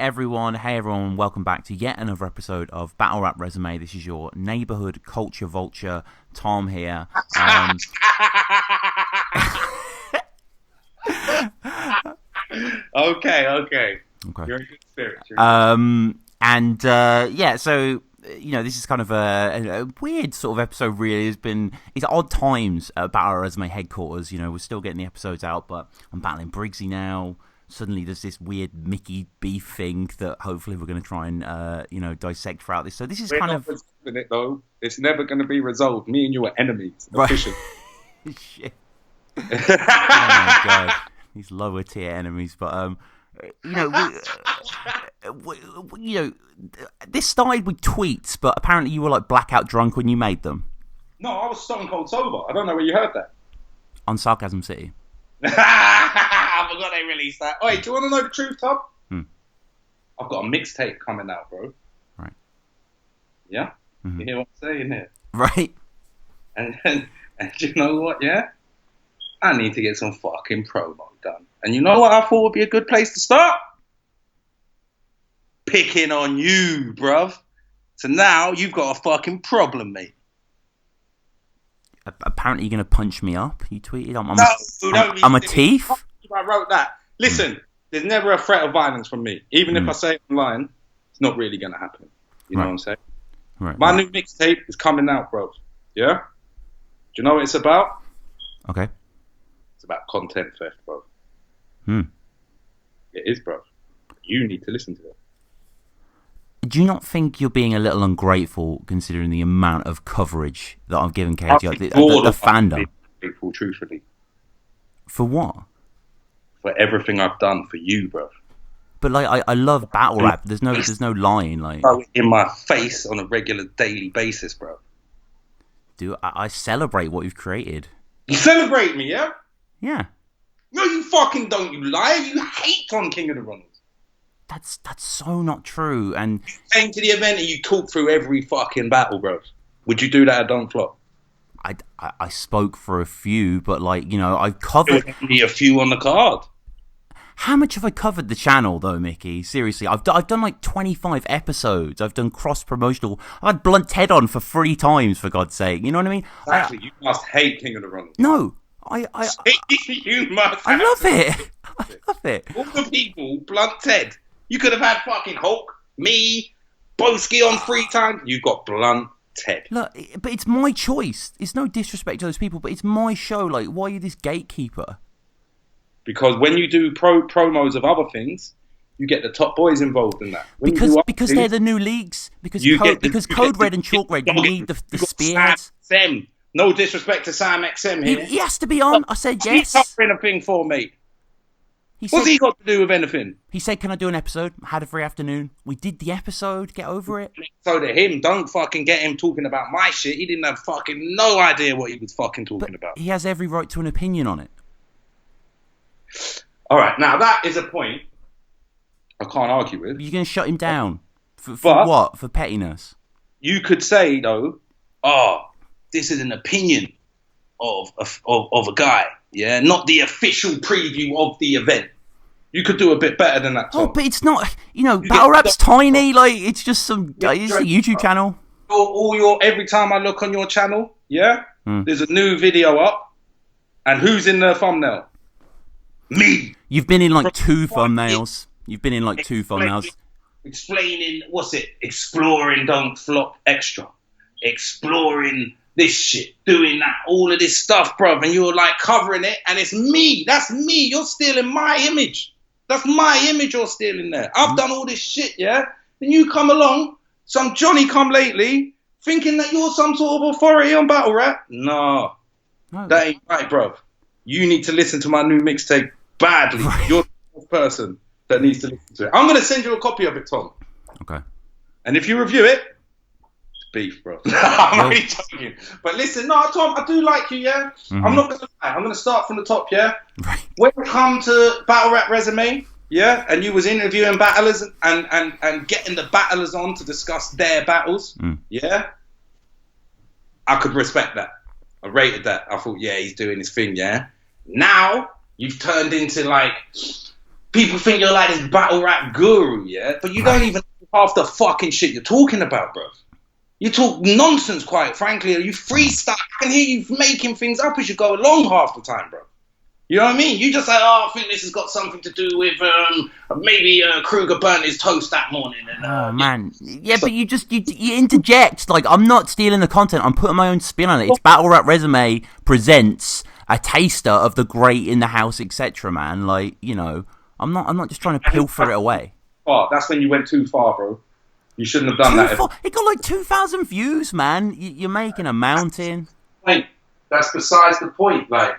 everyone, welcome back to yet another episode of Battle Rap Resume. This is your neighborhood culture vulture, Tom here. Okay. You're in good spirits. So this is kind of a weird sort of episode. Really, it's odd times at Battle Rap Resume headquarters. We're still getting the episodes out, but I'm battling Briggsy now. Suddenly there's this weird Micky beef thing that hopefully we're going to try and dissect throughout this. So this is kind of it though. It's never going to be resolved. Me and you are enemies. Right. Shit. Oh my god, these lower tier enemies. But this started with tweets, but apparently you were like blackout drunk when you made them. No, I was stone cold sober. I don't know where you heard that. On Sarcasm City. I forgot they released that. Oi, do you want to know the truth, Tom? I've got a mixtape coming out, bro. Right. Yeah? Mm-hmm. You hear what I'm saying here? Right. And you know what, yeah? I need to get some fucking promo done. And you know what I thought would be a good place to start? Picking on you, bruv. So now you've got a fucking problem, mate. Apparently you're going to punch me up, you tweeted. I'm a thief? I wrote that. Listen, there's never a threat of violence from me. Even if I say it online, it's not really going to happen. You know what I'm saying? Right. My new mixtape is coming out, bro. Yeah? Do you know what it's about? Okay. It's about content theft, bro. It is, bro. You need to listen to it. Do you not think you're being a little ungrateful considering the amount of coverage that I've given KTI, the fandom? Grateful, truthfully. For what? For everything I've done for you, bro. But like, I love battle rap. There's no lying. Like, in my face on a regular daily basis, bro. Dude, I celebrate what you've created. You celebrate me, yeah? Yeah. No, you fucking don't. You liar. You hate Tom King of the Ronalds. That's so not true. And you came to the event and you talked through every fucking battle, bro. Would you do that at Don't Flop? I spoke for a few, but I've covered only a few on the card. How much have I covered the channel though, Micky? Seriously, I've done like 25 episodes. I've done cross-promotional. I had Blunt Ted on for 3 times, for God's sake. You know what I mean? Actually, you must hate King of the Ronalds. No, you must. I love it. I love it. All the people, Blunt Ted. You could have had fucking Hulk, me, Boski on 3 times. You got Blunt Ted. Look, but it's my choice. It's no disrespect to those people, but it's my show. Like, why are you this gatekeeper? Because when you do promos of other things, you get the top boys involved in that. Because they're the new leagues. Because Code Red and Chalk Red, you need the spearheads. Sam. No disrespect to Sam XM here. He has to be on. I said yes. He's covering a thing for me. What's he got to do with anything? He said, can I do an episode? I had a free afternoon. We did the episode. Get over it. So to him, don't fucking get him talking about my shit. He didn't have fucking no idea what he was fucking talking about. He has every right to an opinion on it. All right, now that is a point I can't argue with. You're going to shut him down? For what? For pettiness? You could say, though, this is an opinion of a guy. Yeah, not the official preview of the event. You could do a bit better than that, Tom. Oh, but it's not, Battle Rap's tiny. Like, it's just it's a YouTube channel. Every time I look on your channel, there's a new video up, and who's in the thumbnail? Me. You've been in like 2 thumbnails. Explaining, what's it? Exploring Don't Flop Extra. Exploring this shit, doing that, all of this stuff, bruv, and you're like covering it, and it's me. That's me. You're stealing my image. That's my image you're stealing there. I've done all this shit, yeah? Then you come along, some Johnny come lately, thinking that you're some sort of authority on battle rap. No, that ain't right, bruv. You need to listen to my new mixtape badly. Right. You're the person that needs to listen to it. I'm going to send you a copy of it, Tom. Okay. And if you review it, beef, bro. I'm only joking. But listen, no, Tom, I do like you, yeah? Mm-hmm. I'm not going to lie. I'm going to start from the top, yeah? Right. When it come to Battle Rap Resume, yeah, and you was interviewing battlers and getting the battlers on to discuss their battles, yeah, I could respect that. I rated that. I thought, yeah, he's doing his thing, yeah? Now, you've turned into, like, people think you're like this battle rap guru, yeah? But you don't even know half the fucking shit you're talking about, bro. You talk nonsense, quite frankly. You freestyle. I can hear you making things up as you go along half the time, bro. You know what I mean? You just say, oh, I think this has got something to do with maybe Kruger burnt his toast that morning. And, oh, man. Yeah, but you interject. Like, I'm not stealing the content. I'm putting my own spin on it. It's Battle Rap Resume presents a taster of the great in the house, etc., man. Like, you know, I'm not just trying to pilfer it away. Oh, that's when you went too far, bro. You shouldn't have done that. It got like 2,000 views, man. You're making a mountain. That's besides the point, like.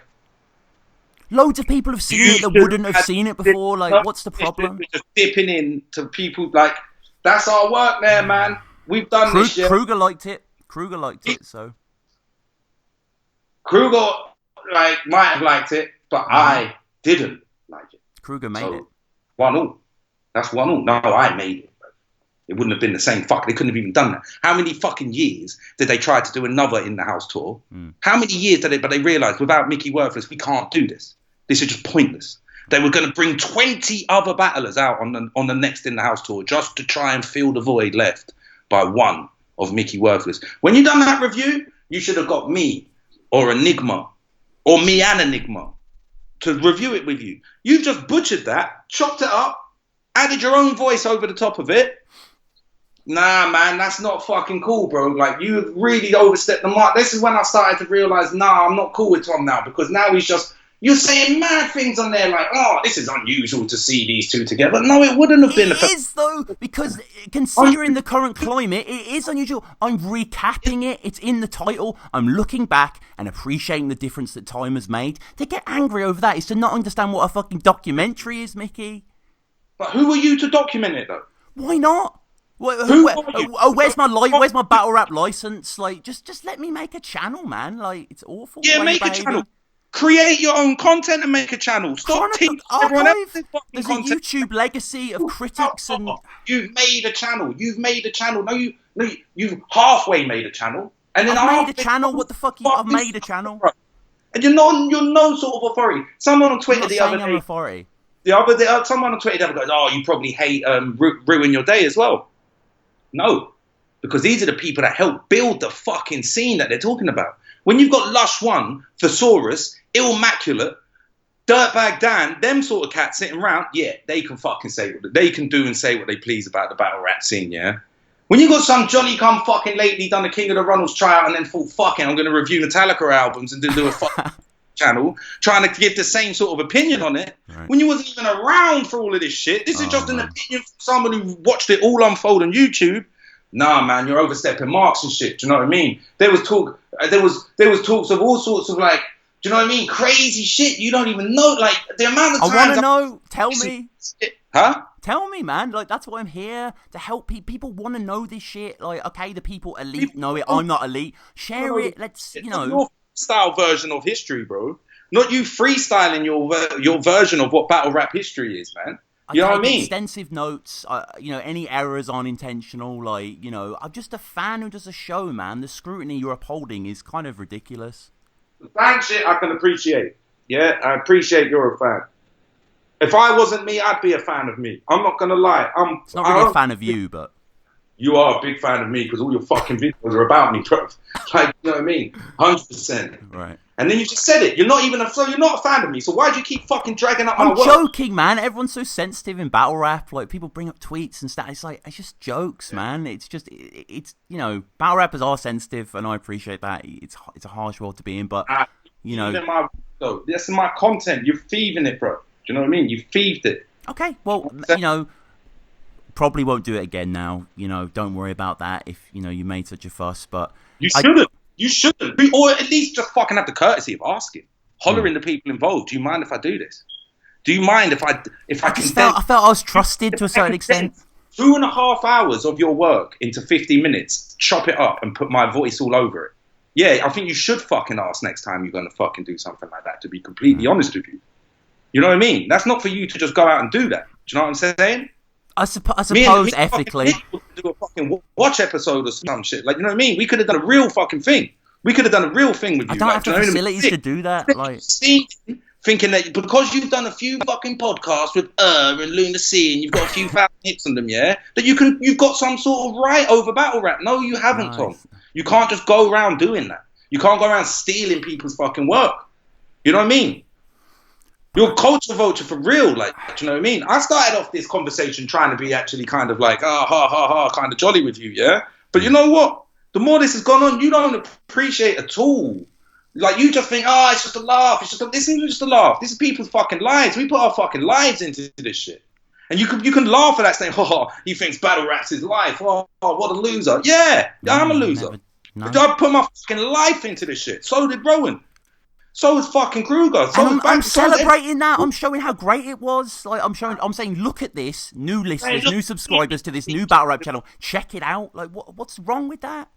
Loads of people have seen it that wouldn't have seen it before. Like, what's the problem? We're just dipping in to people. Like, that's our work there, man. We've done this shit. Kruger liked it, so. Kruger, like, might have liked it, but I didn't like it. Kruger made it. 1-1. That's 1-1. No, I made it. It wouldn't have been the same. Fuck, they couldn't have even done that. How many fucking years did they try to do another In the House tour? How many years did they, but they realised without Micky Worthless, we can't do this. This is just pointless. They were going to bring 20 other battlers out on the next In the House tour just to try and fill the void left by one of Micky Worthless. When you done that review, you should have got me or Enigma or me and Enigma to review it with you. You've just butchered that, chopped it up, added your own voice over the top of it. Nah, man, that's not fucking cool, bro. Like, you really overstepped the mark. This is when I started to realise, nah, I'm not cool with Tom now, because now he's just... You're saying mad things on there like, oh, this is unusual to see these two together. No, it wouldn't have been. It is, though, because considering the current climate, it is unusual. I'm recapping it. It's in the title. I'm looking back and appreciating the difference that time has made. To get angry over that is to not understand what a fucking documentary is, Mickey. But who are you to document it, though? Why not? Where's my battle rap license? Like, just let me make a channel, man. Like, it's awful. Yeah, make a channel. Create your own content and make a channel. Stop teaching everyone else's fucking There's content. a YouTube legacy of critics and... You've made a channel. No, you've halfway made a channel. And then I've made a channel? What the fuck? I've made a channel? And you're no sort of authority. Someone on Twitter the other day... I'm authority. Someone on Twitter the other day goes, oh, you probably hate Ruin Your Day as well. No. Because these are the people that help build the fucking scene that they're talking about. When you've got Lush One, Thesaurus, Illmaculate, Dirtbag Dan, them sort of cats sitting around, yeah, they can fucking say what they can do and say what they please about the battle rap scene, yeah? When you got some Johnny come fucking lately done the King of the Ronalds tryout and then thought, fucking, I'm going to review Metallica albums and then do a fucking channel, trying to give the same sort of opinion on it, right. When you wasn't even around for all of this shit. This is just an opinion from someone who watched it all unfold on YouTube. Nah, man, you're overstepping marks and shit. Do you know what I mean? There was talk. There was talks of all sorts of like. Do you know what I mean? Crazy shit. You don't even know. Like the amount of times. I want to know. Tell me. Huh? Tell me, man. Like that's why I'm here to help people. People want to know this shit. Like, okay, the people elite know it. I'm not elite. Share it. Let's, you know. Your style version of history, bro. Not you freestyling your version of what battle rap history is, man. You know what I mean? Extensive notes. You know, any errors aren't intentional. Like, you know, I'm just a fan who does a show, man. The scrutiny you're upholding is kind of ridiculous. The fan shit I can appreciate. Yeah, I appreciate you're a fan. If I wasn't me, I'd be a fan of me. I'm not gonna lie. It's not really a fan of you, but you are a big fan of me because all your fucking videos are about me, bro. Like, you know what I mean? 100%. Right. And then you just said it. You're not a fan of me. So why do you keep fucking dragging up my work? I'm joking, man. Everyone's so sensitive in battle rap. Like, people bring up tweets and stuff. It's like, it's just jokes, man. It's just, it's you know, battle rappers are sensitive, and I appreciate that. It's a harsh world to be in, but you know, this is my content. You're thieving it, bro. Do you know what I mean? You thieved it. Okay, well, you know, probably won't do it again now. You know, don't worry about that. If you know you made such a fuss, but you shouldn't. You shouldn't be, or at least just fucking have the courtesy of asking, hollering the people involved. Do you mind if I do this? Do you mind if I felt I was trusted to a certain extent. 2.5 hours of your work into 50 minutes, chop it up and put my voice all over it. Yeah, I think you should fucking ask next time you're going to fucking do something like that, to be completely honest with you. You know what I mean? That's not for you to just go out and do that. Do you know what I'm saying? I suppose ethically. Do a fucking watch episode or some shit. Like, you know what I mean? We could have done a real fucking thing. We could have done a real thing with you. I don't have the facilities to do that. Like, thinking that because you've done a few fucking podcasts with and Luna C and you've got a few thousand hits on them, yeah, that you've got some sort of right over battle rap. No, you haven't, Tom. You can't just go around doing that. You can't go around stealing people's fucking work. You know what I mean? You're a culture vulture for real, like, do you know what I mean? I started off this conversation trying to be actually kind of like, ha ha ha, kind of jolly with you, yeah? But you know what? The more this has gone on, you don't appreciate at all. Like, you just think, it's just a laugh. This isn't just a laugh. This is people's fucking lives. We put our fucking lives into this shit. And you can laugh at that saying, he thinks battle rap's his life. Oh, what a loser. Yeah, I'm a loser. I put my fucking life into this shit. So did Rowan. So is fucking Kruger. I'm celebrating that. I'm showing how great it was. Like, I'm saying, look at this. New listeners, new subscribers to this new battle rap channel. Check it out. Like, what's wrong with that?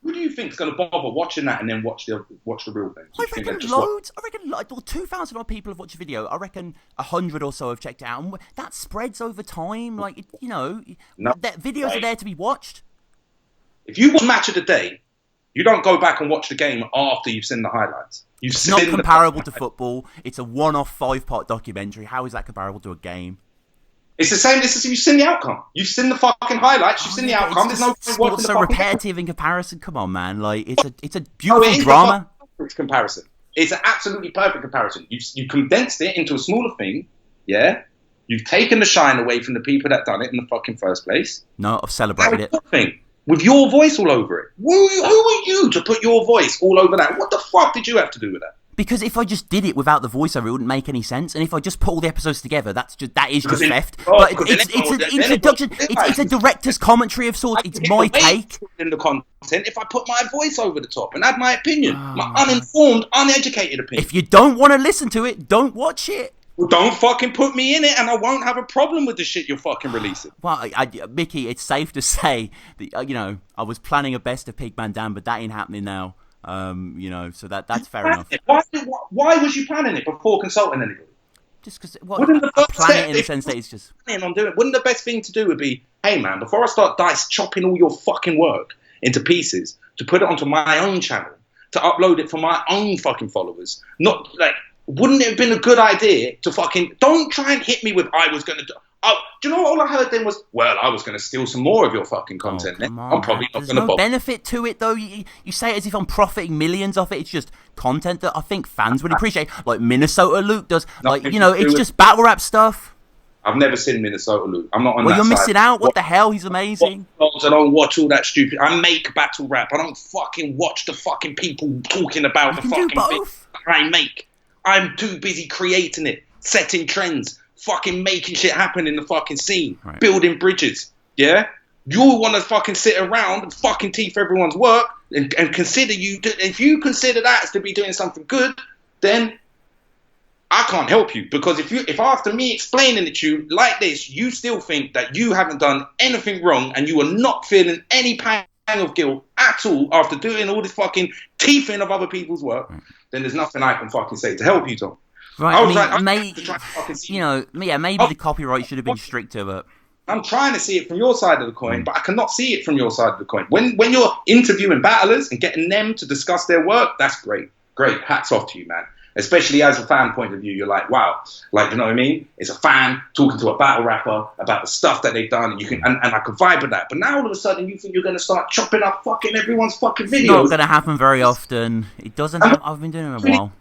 Who do you think's going to bother watching that and then watch the real thing? I reckon loads. I reckon 2,000 odd people have watched the video. I reckon 100 or so have checked it out. And that spreads over time. Like, videos are there to be watched. If you watch Match of the Day, you don't go back and watch the game after you've seen the highlights. It's not comparable to football. It's a one-off 5-part documentary. How is that comparable to a game? It's the same. You've seen the outcome. You've seen the fucking highlights. You've seen the outcome. There's no point watching so repetitive in comparison. Come on, man. Like, it's a beautiful drama. It's comparison. It's an absolutely perfect comparison. You condensed it into a smaller thing. Yeah. You've taken the shine away from the people that done it in the fucking first place. No, I've celebrated it. With your voice all over it. Who are you to put your voice all over that? What the fuck did you have to do with that? Because if I just did it without the voiceover, it wouldn't make any sense. And if I just put all the episodes together, that is just theft. But it's an introduction. It's a director's commentary of sorts. It's my take. In the content, if I put my voice over the top and add my opinion, my uninformed, uneducated opinion. If you don't want to listen to it, don't watch it. Well, don't fucking put me in it, and I won't have a problem with the shit you're fucking releasing. Well, Micky, it's safe to say that I was planning a best of Pigman Dan, but that ain't happening now. So that's fair enough. Why was you planning it before consulting anybody? Just because I plan it in the sense that it's just. Wouldn't the best thing to do would be, hey man, before I start chopping all your fucking work into pieces to put it onto my own channel, to upload it for my own fucking followers, not like. Wouldn't it have been a good idea to fucking... Don't try and hit me with, I was going to... Oh, do you know what all I heard then was, well, I was going to steal some more of your fucking content. Come on, I'm probably not going to There's no benefit to it, though. You say it as if I'm profiting millions off it. It's just content that I think fans would appreciate. Like Minnesota Luke does. It's just battle rap stuff. I've never seen Minnesota Luke. I'm not on that side. Well, you're missing out. What the hell? He's amazing. I don't watch all that stupid... I make battle rap. I don't fucking watch the fucking people talking about the fucking both. I make. I'm too busy creating it, setting trends, fucking making shit happen in the fucking scene, building bridges, yeah? You want to fucking sit around and fucking teeth everyone's work and consider if you consider that as to be doing something good, then I can't help you. Because if after me explaining it to you like this, you still think that you haven't done anything wrong and you are not feeling any pang of guilt at all after doing all this fucking teething of other people's work, then there's nothing I can fucking say to help you, Tom. Right, maybe the copyright should have been stricter, but I'm trying to see it from your side of the coin, but I cannot see it from your side of the coin. When you're interviewing battlers and getting them to discuss their work, that's great. Great, hats off to you, man. Especially as a fan point of view, you're like, wow, like, you know what I mean? It's a fan talking to a battle rapper about the stuff that they've done, and you can, and I can vibe with that. But now all of a sudden, you think you're going to start chopping up fucking everyone's fucking videos. It's not going to happen very often. It doesn't. I've been doing it a while.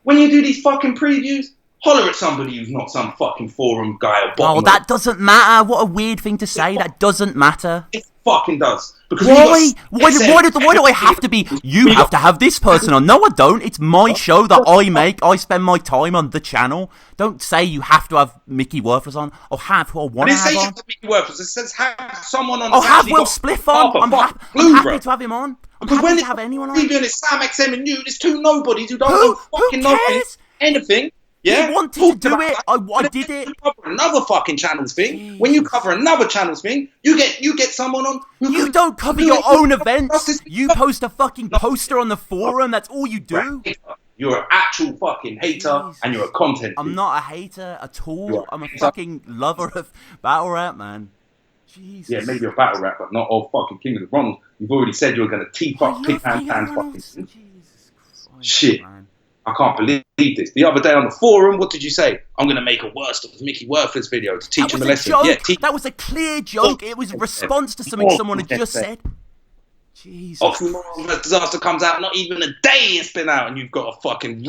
When you do these fucking previews, holler at somebody who's not some fucking forum guy or bottom. Oh, that doesn't matter. What a weird thing to say. That doesn't matter. It fucking does. Because why do I have to be? You have to have this person on. No, I don't. It's my show that I make. I spend my time on the channel. Don't say you have to have Micky Worthless on, or have who I want to have on. Micky Worthless. It says have someone on. Or have Will Spliff on. I'm happy to have him on. I'm happy to have anyone on. Even it's Sam XM and you. There's two nobodies who don't know fucking anything. Yeah, he wanted to do it. I did it. You cover another fucking channels thing. Jesus. When you cover another channels thing, you get someone on. You don't cover your own events. You post a fucking poster on the forum. That's all you do. You're an actual fucking hater, and you're a content. I'm not a hater at all. I'm a fucking lover of battle rap, man. Jesus. Yeah, maybe a battle rap, but not all fucking King of the Ronalds. You've already said you were going to teeth up Pigman fans fucking. Jesus Christ, shit. Man. I can't believe this. The other day on the forum, what did you say? I'm going to make a worst of Mickey Worthless video to teach him a lesson. Joke. Yeah, that was a clear joke. It was a response to something someone had just said. Jesus. Oxymoron Disaster comes out, not even a day it's been out, and you've got a fucking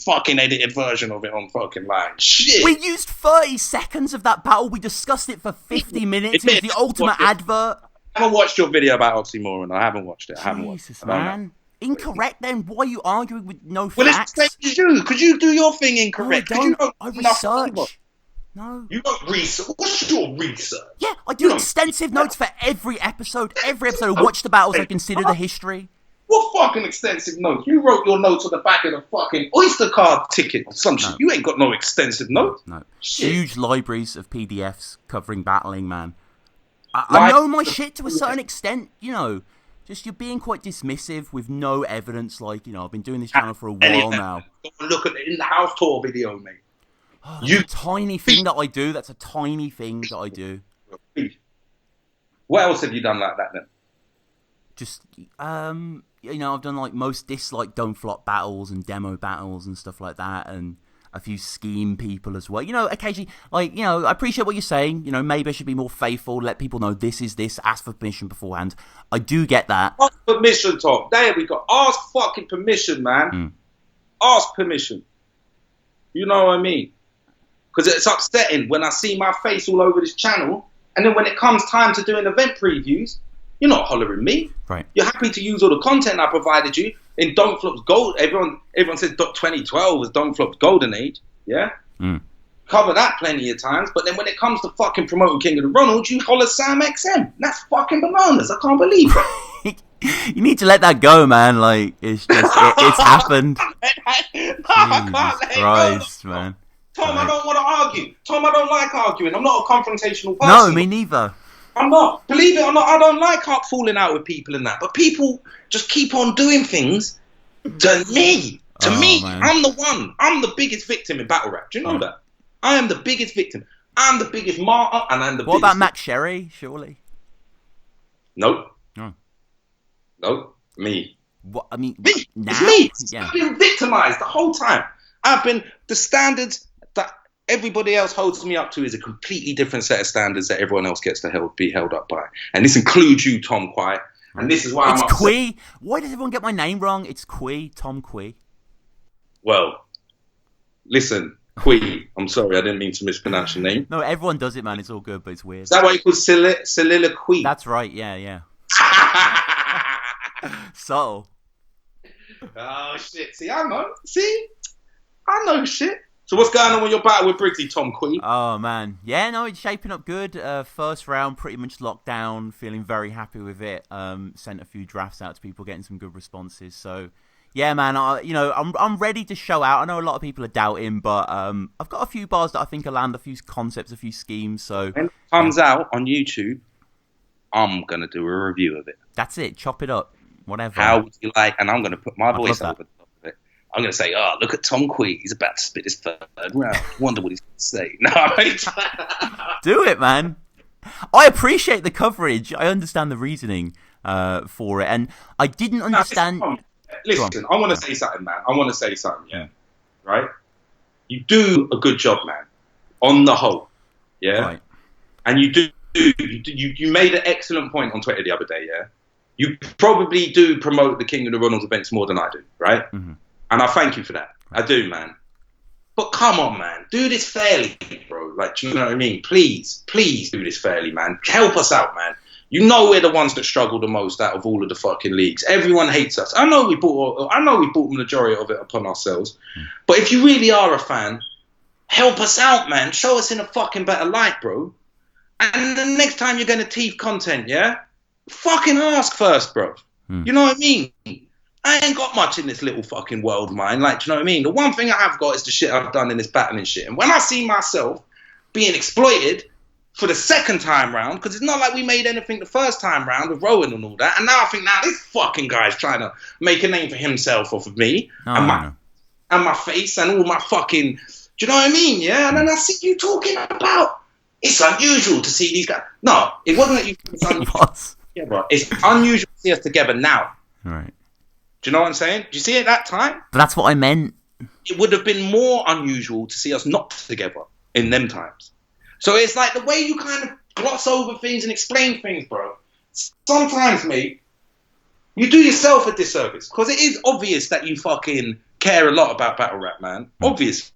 fucking edited version of it on fucking line. Shit. We used 30 seconds of that battle. We discussed it for 50 minutes. It was the ultimate advert. I haven't watched your video about Oxymoron. I haven't watched it. Jesus, man. Incorrect then? Why are you arguing with no facts? Well, it's the same as you. Could you do your thing incorrect? No, I research. No. You don't research. What's your research? Yeah, I do extensive notes for every episode. Every episode, I watch the battles, I consider the history. What fucking extensive notes? You wrote your notes on the back of the fucking Oyster card ticket or some shit. You ain't got no extensive notes. No. Huge libraries of PDFs covering battling, man. I know my shit to a certain extent, you know. Just you're being quite dismissive with no evidence. Like, you know, I've been doing this channel for a while now. Look at the in-the-house tour video, mate. Oh, that's a tiny thing that I do. That's a tiny thing that I do. What else have you done like that then? Just, you know, I've done like most disliked Don't Flop battles and demo battles and stuff like that, and a few scheme people as well. You know, occasionally, like, you know, I appreciate what you're saying. You know, maybe I should be more faithful, let people know this is this, ask for permission beforehand. I do get that. Ask permission, Tom. There we go. Ask fucking permission, man. Ask permission. You know what I mean? Because it's upsetting when I see my face all over this channel, and then when it comes time to doing event previews, you're not hollering me. Right. You're happy to use all the content I provided you in Don't Flop's gold. Everyone says 2012 was Don't Flop's golden age. Yeah? Cover that plenty of times, but then when it comes to fucking promoting King of the Ronalds, you holler Sam XM. That's fucking bananas. I can't believe it. You need to let that go, man. Like, it's just, it's happened. Jesus Christ, man. Tom, I don't want to argue. Tom, I don't like arguing. I'm not a confrontational person. No, me neither. I'm not. Believe it or not, I don't like falling out with people and that. But people just keep on doing things to me. To me, man. I'm the one. I'm the biggest victim in battle rap. Do you know that? I am the biggest victim. I'm the biggest martyr, and I'm the biggest... What about Matt Sherry, surely? Nope. Oh. Nope. Me. What? I mean, me. Now? It's me. Yeah. I've been victimized the whole time. I've been... The standards that everybody else holds me up to is a completely different set of standards that everyone else gets to be held up by. And this includes you, Tom Quai. And this is why I'm upset. Quay. Why does everyone get my name wrong? It's Quay, Tom Quay. Well, listen, Quay. I'm sorry, I didn't mean to mispronounce your name. No, everyone does it, man. It's all good, but it's weird. Is that what you call soliloquy? That's right, yeah. So. Oh, shit. See, I know. See? I know shit. So what's going on with your battle with Briggsy, Tom Quay? Oh, man. Yeah, no, it's shaping up good. First round, pretty much locked down. Feeling very happy with it. Sent a few drafts out to people, getting some good responses. So, yeah, man, I'm ready to show out. I know a lot of people are doubting, but I've got a few bars that I think will land, a few concepts, a few schemes. So when it comes out on YouTube, I'm going to do a review of it. That's it. Chop it up. Whatever. How would you like? And I'm going to put my voice over the top of it. I'm going to say, oh, look at Tom Quay. He's about to spit his third round. Wonder what he's going to say. No, do it, man. I appreciate the coverage. I understand the reasoning for it. And I didn't understand... Listen, I want to say something, man. I want to say something, yeah. Right? You do a good job, man. On the whole. Yeah? Right. And you made an excellent point on Twitter the other day, yeah? You probably do promote the King of the Ronalds events more than I do, right? Mm-hmm. And I thank you for that. I do, man. But come on, man. Do this fairly, bro. Like, do you know what I mean? Please do this fairly, man. Help us out, man. You know we're the ones that struggle the most out of all of the fucking leagues. Everyone hates us. I know we bought the majority of it upon ourselves. But if you really are a fan, help us out, man. Show us in a fucking better light, bro. And the next time you're going to teeth content, yeah? Fucking ask first, bro. You know what I mean? I ain't got much in this little fucking world, man. Like, do you know what I mean? The one thing I have got is the shit I've done in this battling shit. And when I see myself being exploited for the second time round, because it's not like we made anything the first time round with Rowan and all that, and now I think, this fucking guy's trying to make a name for himself off of me and my face and all my fucking, do you know what I mean? Yeah, and then I see you talking about it's unusual to see these guys. No, it wasn't that you. It was. Yeah, bro. It's unusual to see us together now. Right. Do you know what I'm saying? Did you see it that time? But that's what I meant. it would have been more unusual to see us not together in them times. So it's like the way you kind of gloss over things and explain things, bro. Sometimes, mate, you do yourself a disservice because it is obvious that you fucking care a lot about battle rap, man. Obviously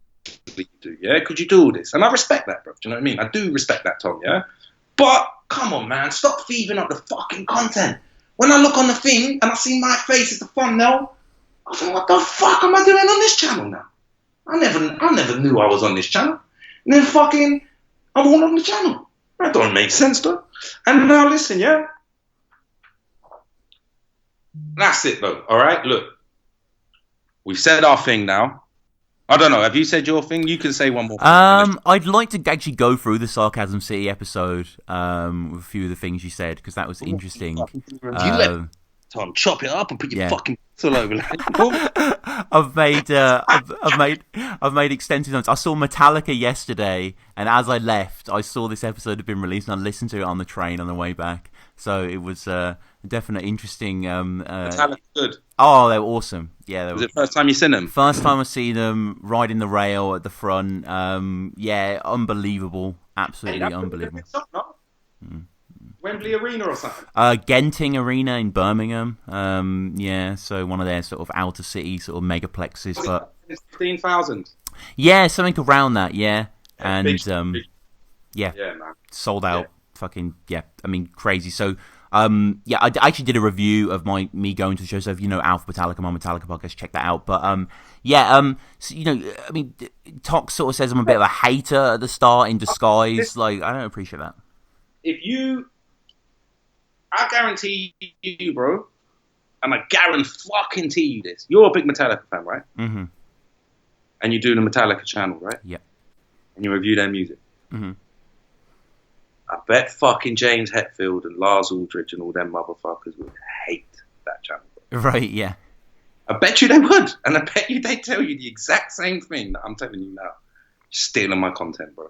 you do, yeah? Because you do all this. And I respect that, bro. Do you know what I mean? I do respect that, Tom, yeah? But, come on, man. Stop thieving up the fucking content. When I look on the thing and I see my face as the thumbnail, I think, what the fuck am I doing on this channel now? I never knew I was on this channel. And then fucking, I'm all on the channel. That don't make sense, though. And now listen, yeah? That's it, though, all right? Look, we've said our thing now. I don't know. Have you said your thing? You can say one more thing. I'd like to actually go through the Sarcasm City episode with a few of the things you said because that was interesting. You let Tom chop it up and put your fucking all over. I've made extensive notes. I saw Metallica yesterday, and as I left, I saw this episode had been released, and I listened to it on the train on the way back. So it was definitely interesting. Metallica good. Oh, they were awesome. Yeah, was it first time you seen them? First time I see them riding the rail at the front. Yeah, unbelievable. Absolutely unbelievable. Wembley Arena or something? Genting Arena in Birmingham. Yeah, so one of their sort of outer city sort of megaplexes. But 15,000. Yeah, something around that. Yeah, and yeah, man, sold out. Yeah. Fucking yeah. I mean, crazy. So. Yeah, I actually did a review of me going to the show. So if you know Alpha Metallica, my Metallica podcast, check that out. But yeah, so, you know, I mean, Tox sort of says I'm a bit of a hater at the start in disguise. Like, I don't appreciate that. I guarantee you, bro, and I guarantee you this. You're a big Metallica fan, right? Mm-hmm. And you do the Metallica channel, right? Yeah. And you review their music. Mm-hmm. I bet fucking James Hetfield and Lars Ulrich and all them motherfuckers would hate that channel. Bro. Right, yeah. I bet you they would. And I bet you they tell you the exact same thing that I'm telling you now. Stealing my content, bro.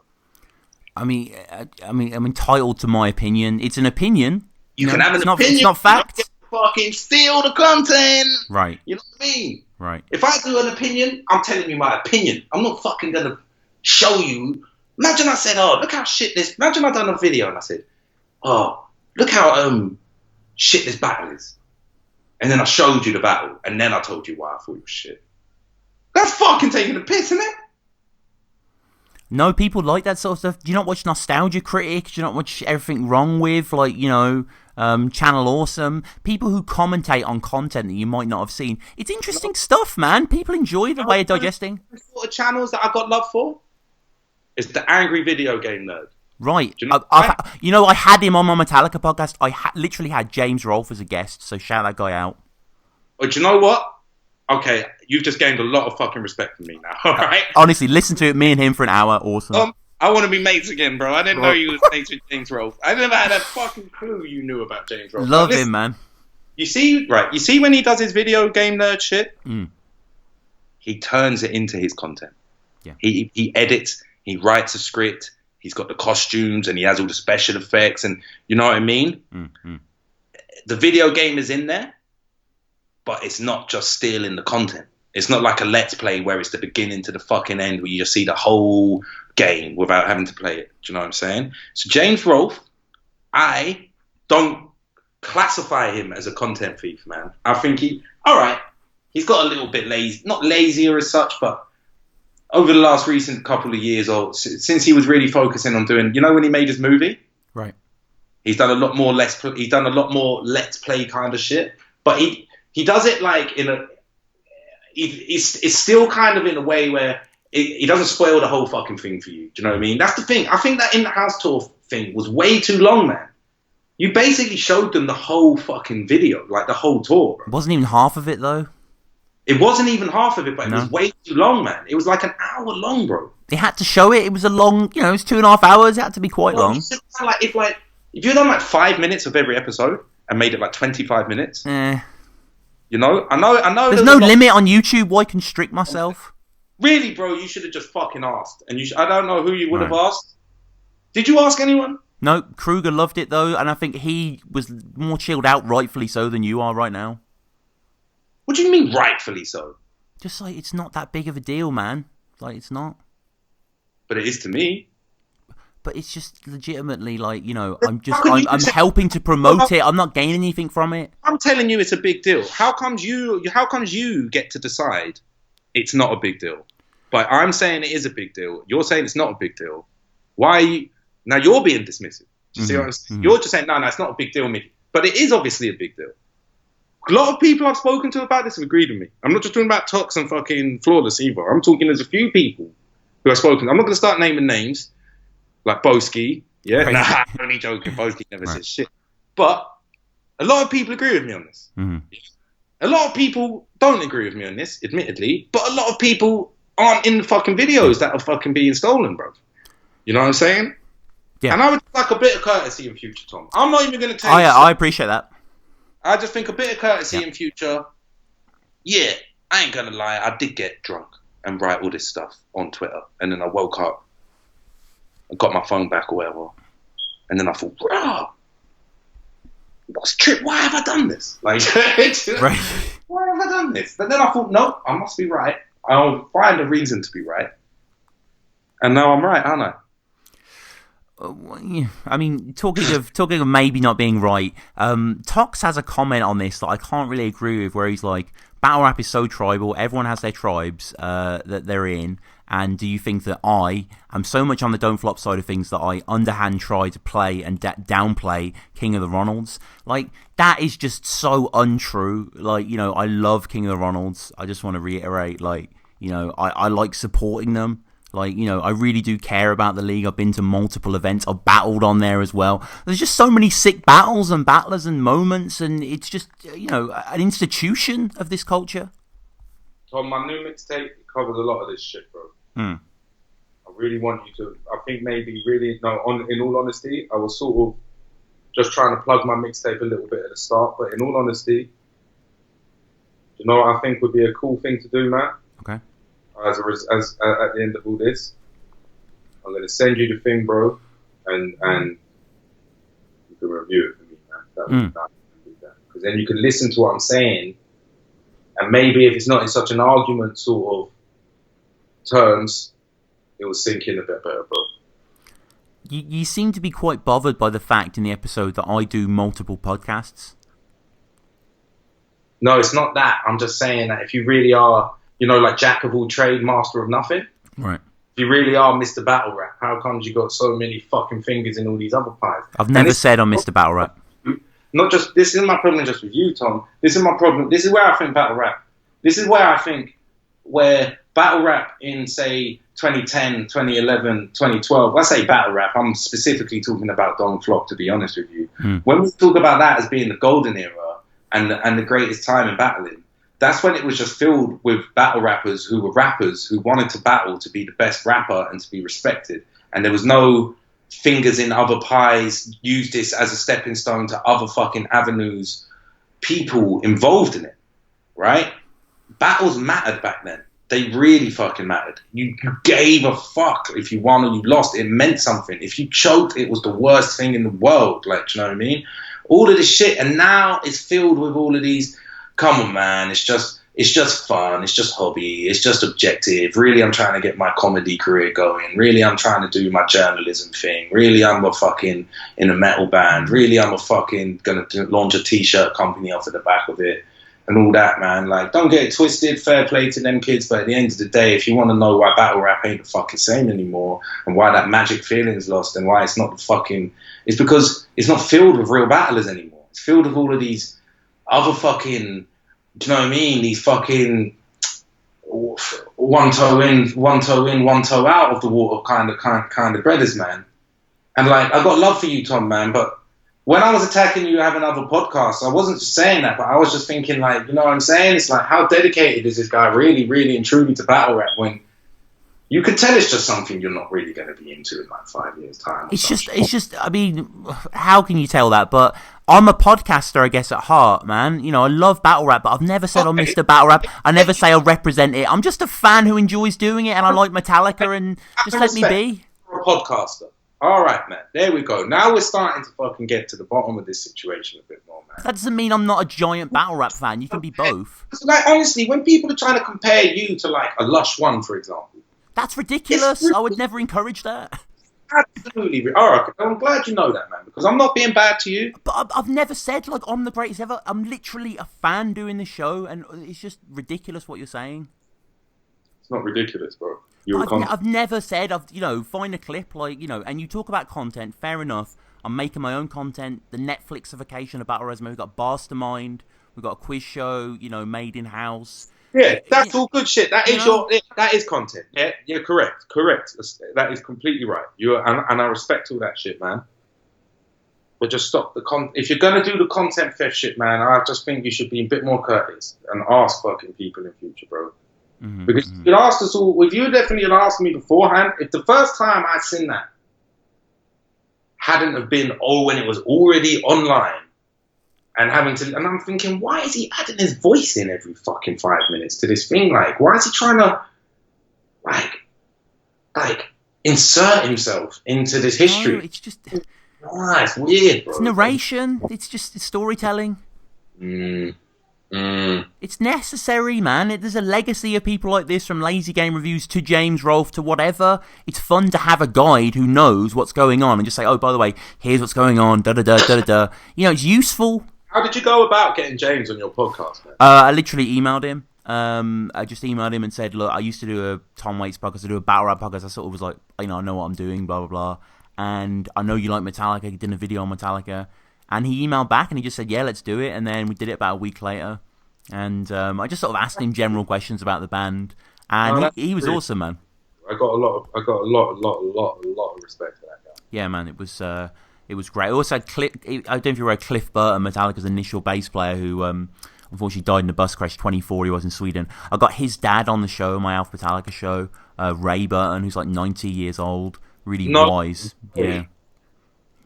I'm entitled to my opinion. It's an opinion. You can have an opinion. It's not fact. Fucking steal the content. Right. You know what I mean? Right. If I do an opinion, I'm telling you my opinion. I'm not fucking going to show you. Imagine I said, oh, look how shit this... Imagine I done a video and I said, oh, look how shit this battle is. And then I showed you the battle and then I told you why I thought it was shit. That's fucking taking the piss, isn't it? No, people like that sort of stuff. Do you not watch Nostalgia Critic? Do you not watch Everything Wrong With? Like, you know, Channel Awesome? People who commentate on content that you might not have seen. It's interesting stuff, man. People enjoy the way of digesting. The sort of channels that I got love for? It's the Angry Video Game Nerd. Right. You know, I had him on my Metallica podcast. I literally had James Rolfe as a guest, so shout that guy out. But you know what? Okay, you've just gained a lot of fucking respect from me now, alright? Honestly, listen to it, me and him for an hour, awesome. I want to be mates again, bro. I didn't know you was mates with James Rolfe. I never had a fucking clue you knew about James Rolfe. Love him, man. You see when he does his video game nerd shit? He turns it into his content. Yeah. He edits... He writes a script, he's got the costumes, and he has all the special effects, and you know what I mean? Mm-hmm. The video game is in there, but it's not just stealing the content. It's not like a Let's Play where it's the beginning to the fucking end where you just see the whole game without having to play it. Do you know what I'm saying? So James Rolfe, I don't classify him as a content thief, man. I think he's got a little bit lazy, not lazier as such, but over the last recent couple of years, or since he was really focusing on doing, you know, when he made his movie, right? He's done a lot more Let's Play kind of shit, but he does it like it's still kind of in a way where he doesn't spoil the whole fucking thing for you. Do you know what I mean? That's the thing. I think that In the House tour thing was way too long, man. You basically showed them the whole fucking video, like the whole tour. It wasn't even half of it though. It wasn't even half of it, but it was way too long, man. It was like an hour long, bro. They had to show it. It was a long, you know, it was 2.5 hours. It had to be quite long. If you done like 5 minutes of every episode and made it like 25 minutes, you know, I know. There's no limit on YouTube. Why constrict myself? Really, bro, you should have just fucking asked. And I don't know who you would have asked. Did you ask anyone? No, Kruger loved it though, and I think he was more chilled out, rightfully so, than you are right now. What do you mean, rightfully so? Just like, it's not that big of a deal, man. Like, it's not. But it is to me. But it's just legitimately like, I'm helping to promote it. I'm not gaining anything from it. I'm telling you, it's a big deal. How comes you get to decide it's not a big deal? But I'm saying it is a big deal. You're saying it's not a big deal. Why? Now you're being dismissive. Do you see what I'm saying? You're just saying, no, it's not a big deal, Micky. But it is obviously a big deal. A lot of people I've spoken to about this have agreed with me. I'm not just talking about Tox and fucking Flawless either. I'm talking, there's a few people who I've spoken to. I'm not going to start naming names, like Boski. Yeah, right. Nah, I'm only joking. Boski never says shit. But a lot of people agree with me on this. Mm-hmm. A lot of people don't agree with me on this, admittedly. But a lot of people aren't in the fucking videos that are fucking being stolen, bro. You know what I'm saying? Yeah. And I would like a bit of courtesy in future, Tom. I'm not even going to tell you. I appreciate that. I just think a bit of courtesy in future. Yeah, I ain't going to lie. I did get drunk and write all this stuff on Twitter. And then I woke up and got my phone back or whatever. And then I thought, bro, what's trip? Why have I done this? Like, right. Why have I done this? But then I thought, no, I must be right. I'll find a reason to be right. And now I'm right, aren't I? I mean, talking of maybe not being right, Tox has a comment on this that I can't really agree with, where he's like, battle rap is so tribal, everyone has their tribes that they're in, and do you think that I am so much on the don't flop side of things that I underhand try to play and downplay King of the Ronalds? Like, that is just so untrue. Like, I love King of the Ronalds. I just want to reiterate, like, I like supporting them. Like, I really do care about the league. I've been to multiple events. I've battled on there as well. There's just so many sick battles and battlers and moments, and it's just, an institution of this culture. Tom, my new mixtape covers a lot of this shit, bro. I really want you to, I think maybe really, in all honesty, I was sort of just trying to plug my mixtape a little bit at the start, but in all honesty, you know what I think would be a cool thing to do, man? Okay. As at the end of all this, I'm going to send you the thing, bro, and you can review it for me, man. That would be nice. Because then you can listen to what I'm saying, and maybe if it's not in such an argument sort of terms, it will sink in a bit better, bro. You seem to be quite bothered by the fact in the episode that I do multiple podcasts. No, it's not that. I'm just saying that if you really are, like jack of all trade, master of nothing. Right. If you really are Mr. Battle Rap, how comes you got so many fucking fingers in all these other pies? I've never said I'm Mr. Battle Rap. Not just, this isn't my problem just with you, Tom. This is my problem. This is where I think Battle Rap. This is where I think where Battle Rap in, say, 2010, 2011, 2012, I say Battle Rap, I'm specifically talking about Don Flock, to be honest with you. When we talk about that as being the golden era and the greatest time in battling, that's when it was just filled with battle rappers who were rappers who wanted to battle to be the best rapper and to be respected. And there was no fingers in other pies, use this as a stepping stone to other fucking avenues, people involved in it, right? Battles mattered back then. They really fucking mattered. You gave a fuck if you won or you lost. It meant something. If you choked, it was the worst thing in the world. Like, do you know what I mean? All of this shit, and now it's filled with all of these. Come on, man. It's just fun. It's just hobby. It's just objective. Really, I'm trying to get my comedy career going. Really, I'm trying to do my journalism thing. Really, I'm a fucking in a metal band. Really, I'm a fucking gonna launch a t-shirt company off of the back of it. And all that, man. Like, don't get it twisted, fair play to them kids, but at the end of the day, if you want to know why battle rap ain't the fucking same anymore, and why that magic feeling's lost, and why it's not the fucking... It's because it's not filled with real battlers anymore. It's filled with all of these other fucking... Do you know what I mean? These fucking... one toe in, one toe out of the water kind of brothers, man. And, like, I got love for you, Tom, man, but... When I was attacking you having other podcasts, I wasn't just saying that, but I was just thinking, like, you know what I'm saying? It's like, how dedicated is this guy really, really and truly to battle rap when you could tell it's just something you're not really going to be into in like 5 years' time? It's just, I mean, how can you tell that? But I'm a podcaster, I guess, at heart, man. You know, I love battle rap, but I've never said I'm Mr. Battle Rap. I never say I represent it. I'm just a fan who enjoys doing it, and I like Metallica, and just let me be. You're a podcaster. All right, man. There we go. Now we're starting to fucking get to the bottom of this situation a bit more, man. That doesn't mean I'm not a giant battle rap fan. You can be both. Like, honestly, when people are trying to compare you to, like, a Lush One, for example. That's ridiculous. I would never encourage that. Absolutely. All right, I'm glad you know that, man, because I'm not being bad to you. But I've never said, like, I'm the greatest ever. I'm literally a fan doing this show, and it's just ridiculous what you're saying. It's not ridiculous, bro. I've never said, find a clip, like, and you talk about content, fair enough. I'm making my own content. The Netflixification of Battle Resume. We've got Mastermind. We've got a quiz show, made in-house. Yeah, that's all good shit. That is content. Yeah, you're correct. That is completely right. And I respect all that shit, man. But just stop if you're gonna do the content theft shit, man, I just think you should be a bit more courteous and ask fucking people in future, bro. Mm-hmm, because you'd asked us all. If you definitely had asked me beforehand, if the first time I'd seen that hadn't have been when it was already online and and I'm thinking, why is he adding his voice in every fucking 5 minutes to this thing? Like, why is he trying to like insert himself into this history? No, it's just it's weird, bro. It's narration. It's just storytelling. It's necessary, man. There's a legacy of people like this, from Lazy Game Reviews to James Rolfe to whatever. It's fun to have a guide who knows what's going on and just say, oh, by the way, here's what's going on, da-da-da. It's useful. How did you go about getting James on your podcast, man? I literally emailed him. I just emailed him and said, look, I used to do a Tom Waits podcast, I do a battle rap podcast. I sort of was like, I know what I'm doing, blah, blah, blah. And I know you like Metallica. He did a video on Metallica. And he emailed back and he just said, yeah, let's do it. And then we did it about a week later. And I just sort of asked him general questions about the band. And he was awesome, man. I got a lot of respect for that guy. Yeah, man, it was great. I also had I don't know if you read Cliff Burton, Metallica's initial bass player, who unfortunately died in a bus crash, 24, he was in Sweden. I got his dad on the show, my Alpha Metallica show, Ray Burton, who's like 90 years old, really wise.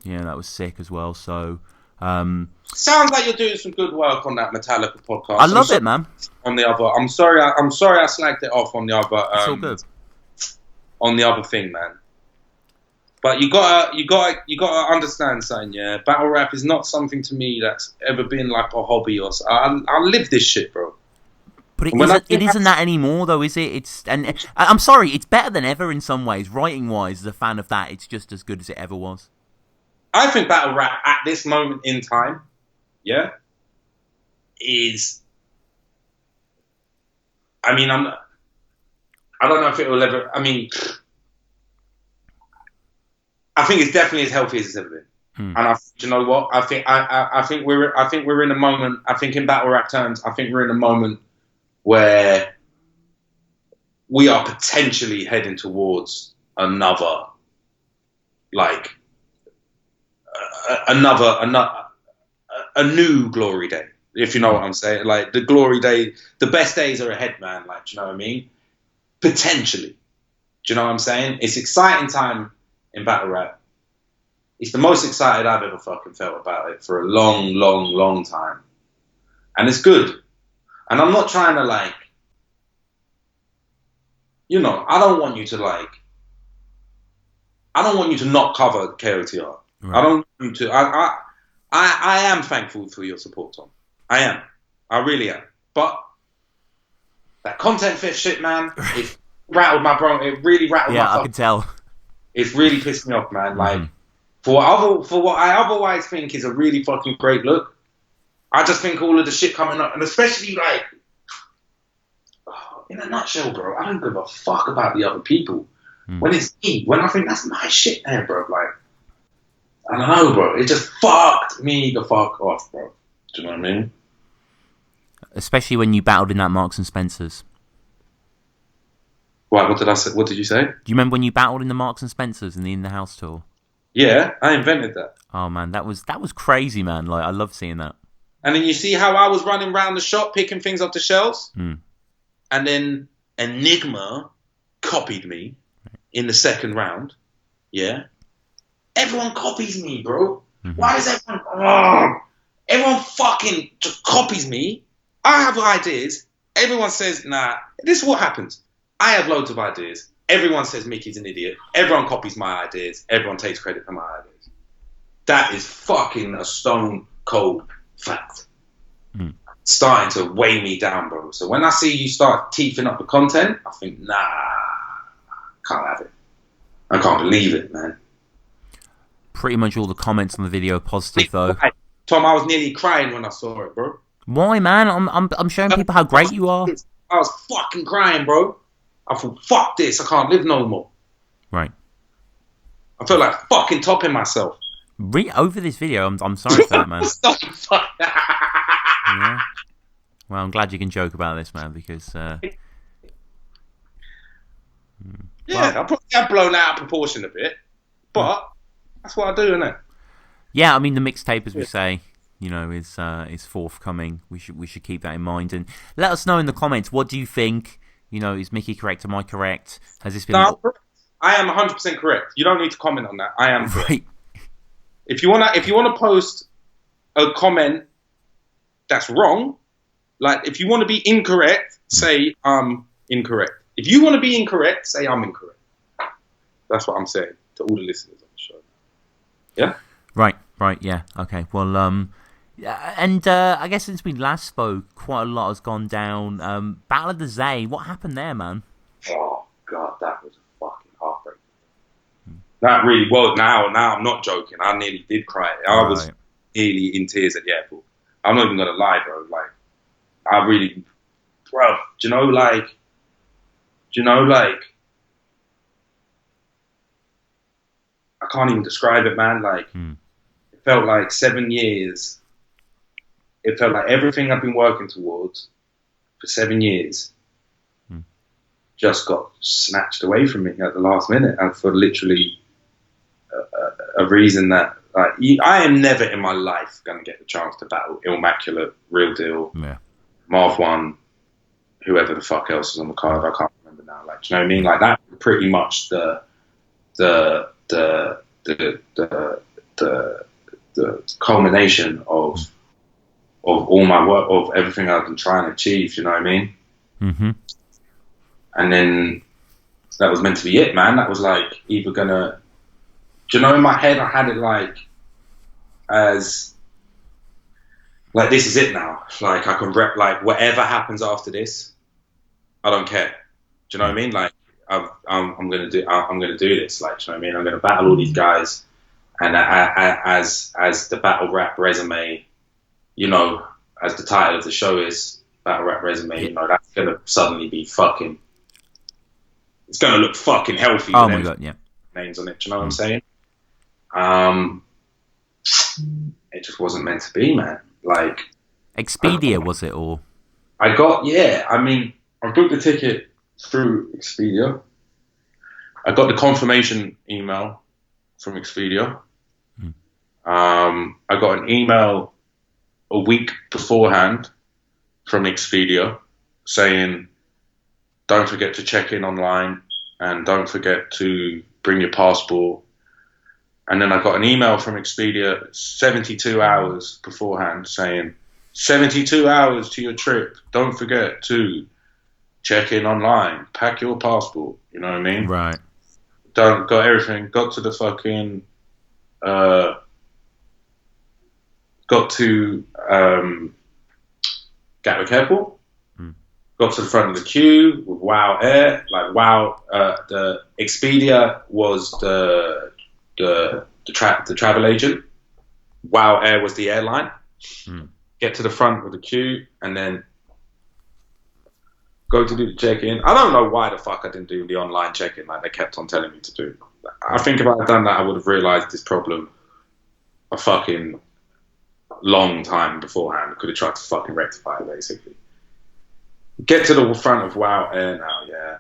Yeah, that was sick as well. So sounds like you're doing some good work on that Metallica podcast. I love it, man. On the other, I'm sorry I slagged it off on the other. It's all good. On the other thing, man. But you gotta understand, son. Yeah, battle rap is not something to me that's ever been like a hobby or. I live this shit, bro. But it isn't that anymore, though, is it? And I'm sorry, it's better than ever in some ways. Writing-wise, as a fan of that, it's just as good as it ever was. I think battle rap at this moment in time, yeah, is. I mean, I don't know if it will ever. I mean, I think it's definitely as healthy as it's ever been. And you know what? I think we're in a moment. I think in battle rap terms, I think we're in a moment where we are potentially heading towards another, like. A new glory day, if you know what I'm saying. Like, the glory day, the best days are ahead, man. Like, do you know what I mean? Potentially. Do you know what I'm saying? It's exciting time in battle rap. It's the most excited I've ever fucking felt about it for a long, long, long time. And it's good. And I'm not trying to, like, I don't want you to not cover KOTR. Right. I don't want you to. I am thankful for your support, Tom. I am. I really am. But that content fit shit, man, it rattled my brain. It really rattled my. Yeah, I can tell. It's really pissed me off, man. Like, for what I otherwise think is a really fucking great look, I just think all of the shit coming up, and especially like, in a nutshell, bro, I don't give a fuck about the other people. When it's me, when I think that's my shit there, bro, like. I don't know, bro. It just fucked me the fuck off, bro. Do you know what I mean? Especially when you battled in that Marks and Spencers. What did I say? What did you say? Do you remember when you battled in the Marks and Spencers in the In the House tour? Yeah, I invented that. Oh man, that was crazy, man. Like, I love seeing that. And then you see how I was running around the shop picking things off the shelves, and then Enigma copied me in the second round. Yeah. Everyone copies me, bro. Why is everyone... everyone fucking just copies me. I have ideas. Everyone says, nah. This is what happens. I have loads of ideas. everyone says Micky's an idiot. Everyone copies my ideas. Everyone takes credit for my ideas. That is fucking a stone cold fact. Starting to weigh me down, bro. So when I see you start teething up the content, I think, nah, can't have it. I can't believe it, man. Pretty much all the comments on the video are positive, though. Tom, I was nearly crying when I saw it, bro. Why, man? I'm showing people how great you are. I was fucking crying, bro. I thought, fuck this, I can't live no more. Right. I felt like fucking topping myself. Over this video, I'm sorry for that, man. Yeah. Well, I'm glad you can joke about this, man, because... I probably have blown out of proportion a bit, but that's what I do, innit? Yeah, I mean, the mixtape, as we say, is forthcoming. We should keep that in mind, and let us know in the comments, what do you think? Is Micky correct? Am I correct? Has this been? No, I am 100% correct. You don't need to comment on that. I am correct. Right. If you wanna post a comment that's wrong, like if you want to be incorrect, say I'm incorrect. If you want to be incorrect, say I'm incorrect. That's what I'm saying to all the listeners on the show. Yeah? Right, yeah. Okay, well, and I guess since we last spoke, quite a lot has gone down. Battle of the Z, what happened there, man? Oh, God, that was fucking heartbreaking. That really was. Now I'm not joking. I nearly did cry. I was nearly in tears at the airport. I'm not even going to lie, bro. Like, I really... Bro, do you know, like... I can't even describe it, man. Like, it felt like 7 years. It felt like everything I've been working towards for 7 years just got snatched away from me at the last minute, and for literally a reason that, like, I am never in my life going to get the chance to battle Immaculate, Real Deal, Marv One, whoever the fuck else is on the card. I can't remember now. Like, do you know what I mean? Like, that's pretty much the culmination of all my work, of everything I've been trying to achieve. You know what I mean? Mm-hmm. And then that was meant to be it, man. That was like either gonna. Do you know, in my head I had it like as like, this is it now. Like, I can rep, like, whatever happens after this, I don't care. Do you know what I mean? Like, I'm gonna do this. Like, do you know what I mean? I'm gonna battle all these guys, and as the battle rap resume, as the title of the show is battle rap resume, that's gonna suddenly be fucking. It's gonna look fucking healthy. Oh my God, yeah. Names on it. Do you know what I'm saying? It just wasn't meant to be, man. Like, Expedia, was it, or? I booked the ticket through Expedia. I got the confirmation email from Expedia. I got an email a week beforehand from Expedia saying, don't forget to check in online and don't forget to bring your passport. And then I got an email from Expedia 72 hours beforehand saying, 72 hours to your trip. Don't forget to check in online, pack your passport. You know what I mean? Right. Got everything. Got to the fucking. Got to Gatwick Airport. Got to the front of the queue with Wow Air. Like, Wow, the Expedia was the travel agent. Wow Air was the airline. Get to the front of the queue and then go to do the check-in. I don't know why the fuck I didn't do the online check-in like they kept on telling me to do. I think if I had done that, I would have realised this problem a fucking long time beforehand. I could have tried to fucking rectify it, basically. Get to the front of Wow Air now, yeah.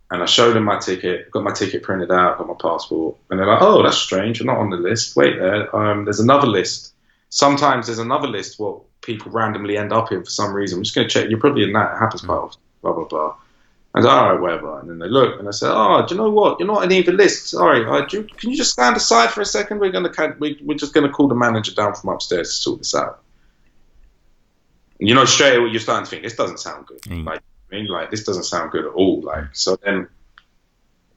And I showed them my ticket, got my ticket printed out, got my passport. And they're like, oh, that's strange, you're not on the list. Wait there, there's another list. Sometimes there's another list what people randomly end up in for some reason. I'm just going to check. You're probably in that. It happens quite often. Blah, blah, blah. I said, all right, whatever. And then they look and I said, oh, do you know what? You're not in either list. Sorry. Can you just stand aside for a second? We're just going to call the manager down from upstairs to sort this out. And straight away you're starting to think, this doesn't sound good. Like, I mean, like, this doesn't sound good at all. Like, so then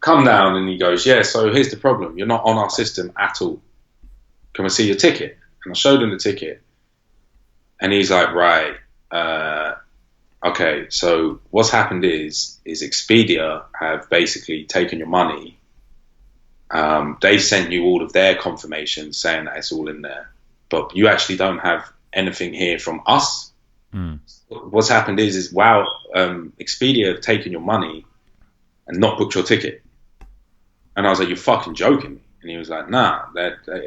come down, and he goes, yeah, so here's the problem. You're not on our system at all. Can we see your ticket? And I showed him the ticket. And he's like, right, okay, so what's happened is Expedia have basically taken your money. They sent you all of their confirmations saying that it's all in there. But you actually don't have anything here from us. What's happened is wow, Expedia have taken your money and not booked your ticket. And I was like, you're fucking joking me. And he was like, nah.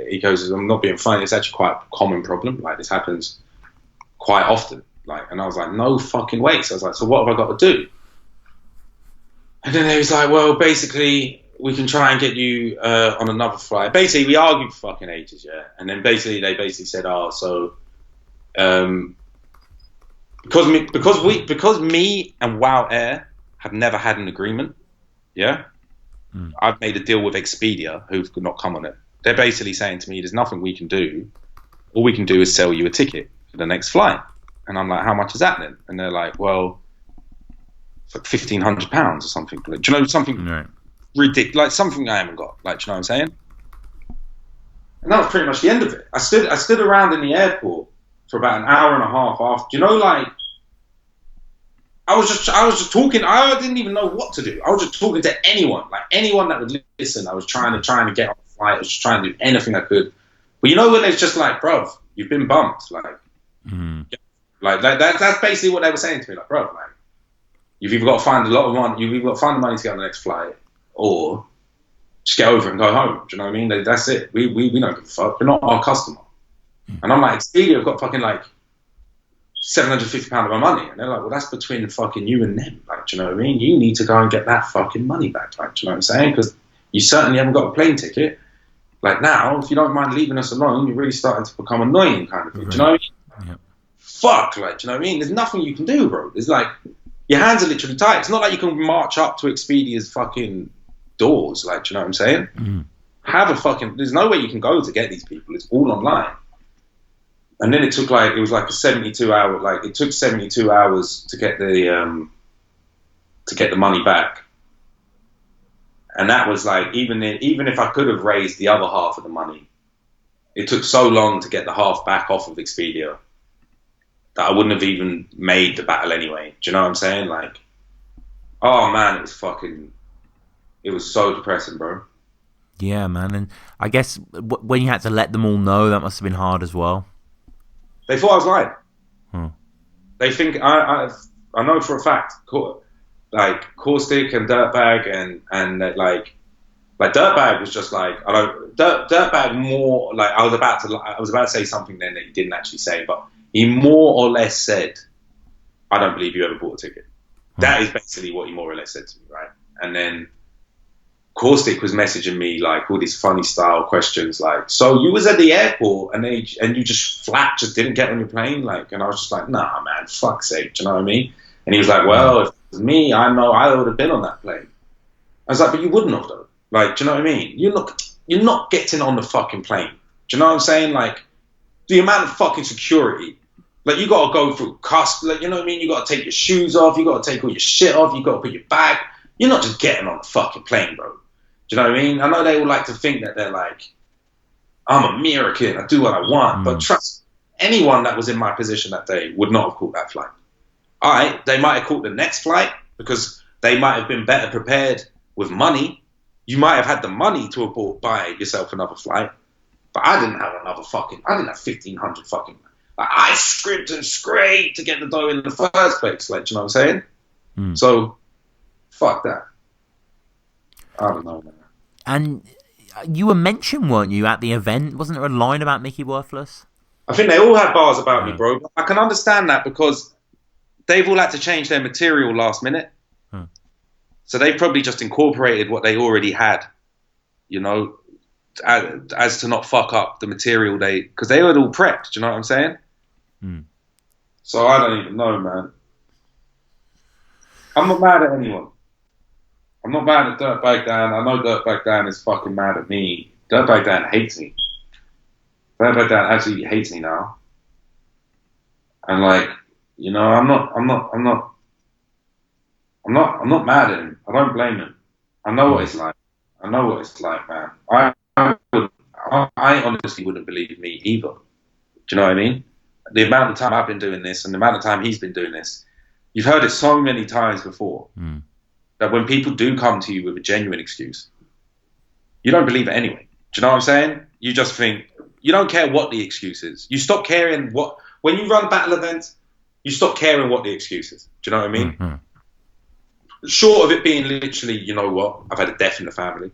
He goes, I'm not being funny. It's actually quite a common problem. Like, this happens quite often. Like, and I was like, no fucking way. So I was like, so what have I got to do? And then he was like, well, basically, we can try and get you on another flight. Basically, we argued for fucking ages, yeah. And then basically, they basically said, oh, so because me and Wow Air have never had an agreement, yeah. I've made a deal with Expedia, who could not come on it. They're basically saying to me, there's nothing we can do. All we can do is sell you a ticket for the next flight. And I'm like, how much is that then? And they're like, well, it's like £1,500 or something. Like, do you know something ridiculous? Like something I haven't got. Like, do you know what I'm saying? And that was pretty much the end of it. I stood around in the airport for about an hour and a half after. Do you know, like, I was just talking. I didn't even know what to do. I was just talking to anyone that would listen. I was trying to get on the flight. I was just trying to do anything I could. But you know when it's just like, bruv, you've been bumped. Like that's basically what they were saying to me. Like, bruv, like, you've either got to find a lot of money, you've either got to find the money to get on the next flight, or just get over it and go home. Do you know what I mean? That's it. We don't give a fuck. You're not our customer. And I'm like, Expedia have got fucking like £750 of my money. And they're like, well, that's between fucking you and them. Like, do you know what I mean? You need to go and get that fucking money back. Like, do you know what I'm saying? Because you certainly haven't got a plane ticket. Like, now, if you don't mind leaving us alone, you're really starting to become annoying kind of thing. Do you know what I mean? Fuck, like, do you know what I mean? There's nothing you can do, bro. It's like, your hands are literally tied. It's not like you can march up to Expedia's fucking doors. Like, do you know what I'm saying? There's no way you can go to get these people. It's all online. And then it took it was like a 72 hour, like it took 72 hours to get the money back. And that was like, even if I could have raised the other half of the money, it took so long to get the half back off of Expedia that I wouldn't have even made the battle anyway. Do you know what I'm saying? Like, oh man, it was so depressing, bro. Yeah, man. And I guess when you had to let them all know, that must have been hard as well. They thought I was lying. They think I know for a fact, like Caustic and Dirtbag and like Dirtbag was just like, Dirtbag more like I was about to say something then that he didn't actually say, but he more or less said, I don't believe you ever bought a ticket. That is basically what he more or less said to me, right? And then Caustic was messaging me like all these funny style questions, like, so you was at the airport and you just didn't get on your plane, like, and I was just like, nah, man, fuck's sake, do you know what I mean? And he was like, well, if it was me, I know I would have been on that plane. I was like, but you wouldn't have though, like, do you know what I mean? You're not getting on the fucking plane. Do you know what I'm saying? Like, the amount of fucking security, like, you got to go through like, you know what I mean? You got to take your shoes off, you got to take all your shit off, you got to put your bag. You're not just getting on the fucking plane, bro. Do you know what I mean? I know they all like to think that they're like, I'm American, I do what I want, but trust anyone that was in my position that day would not have caught that flight. All right, they might have caught the next flight because they might have been better prepared with money. You might have had the money to buy yourself another flight, but I didn't have I didn't have 1,500 fucking, like, I scrimped and scraped to get the dough in the first place, like, do you know what I'm saying? So, fuck that. I don't know, man. And you were mentioned, weren't you, at the event? Wasn't there a line about Micky Worthless? I think they all had bars about me, bro. I can understand that because they've all had to change their material last minute. So they probably just incorporated what they already had, you know, as to not fuck up the material because they were all prepped, do you know what I'm saying? So I don't even know, man. I'm not mad at anyone. I'm not mad at Dirtbag Dan. I know Dirtbag Dan is fucking mad at me. Dirtbag Dan hates me. Dirtbag Dan actually hates me now. And like, you know, I'm not mad at him. I don't blame him. I know what it's like. I know what it's like, man. I honestly wouldn't believe me either. Do you know what I mean? The amount of time I've been doing this and the amount of time he's been doing this, you've heard it so many times before that when people do come to you with a genuine excuse, you don't believe it anyway. Do you know what I'm saying? You just think, you don't care what the excuse is. You stop caring when you run battle events, you stop caring what the excuse is. Do you know what I mean? Mm-hmm. Short of it being literally, you know what, I've had a death in the family.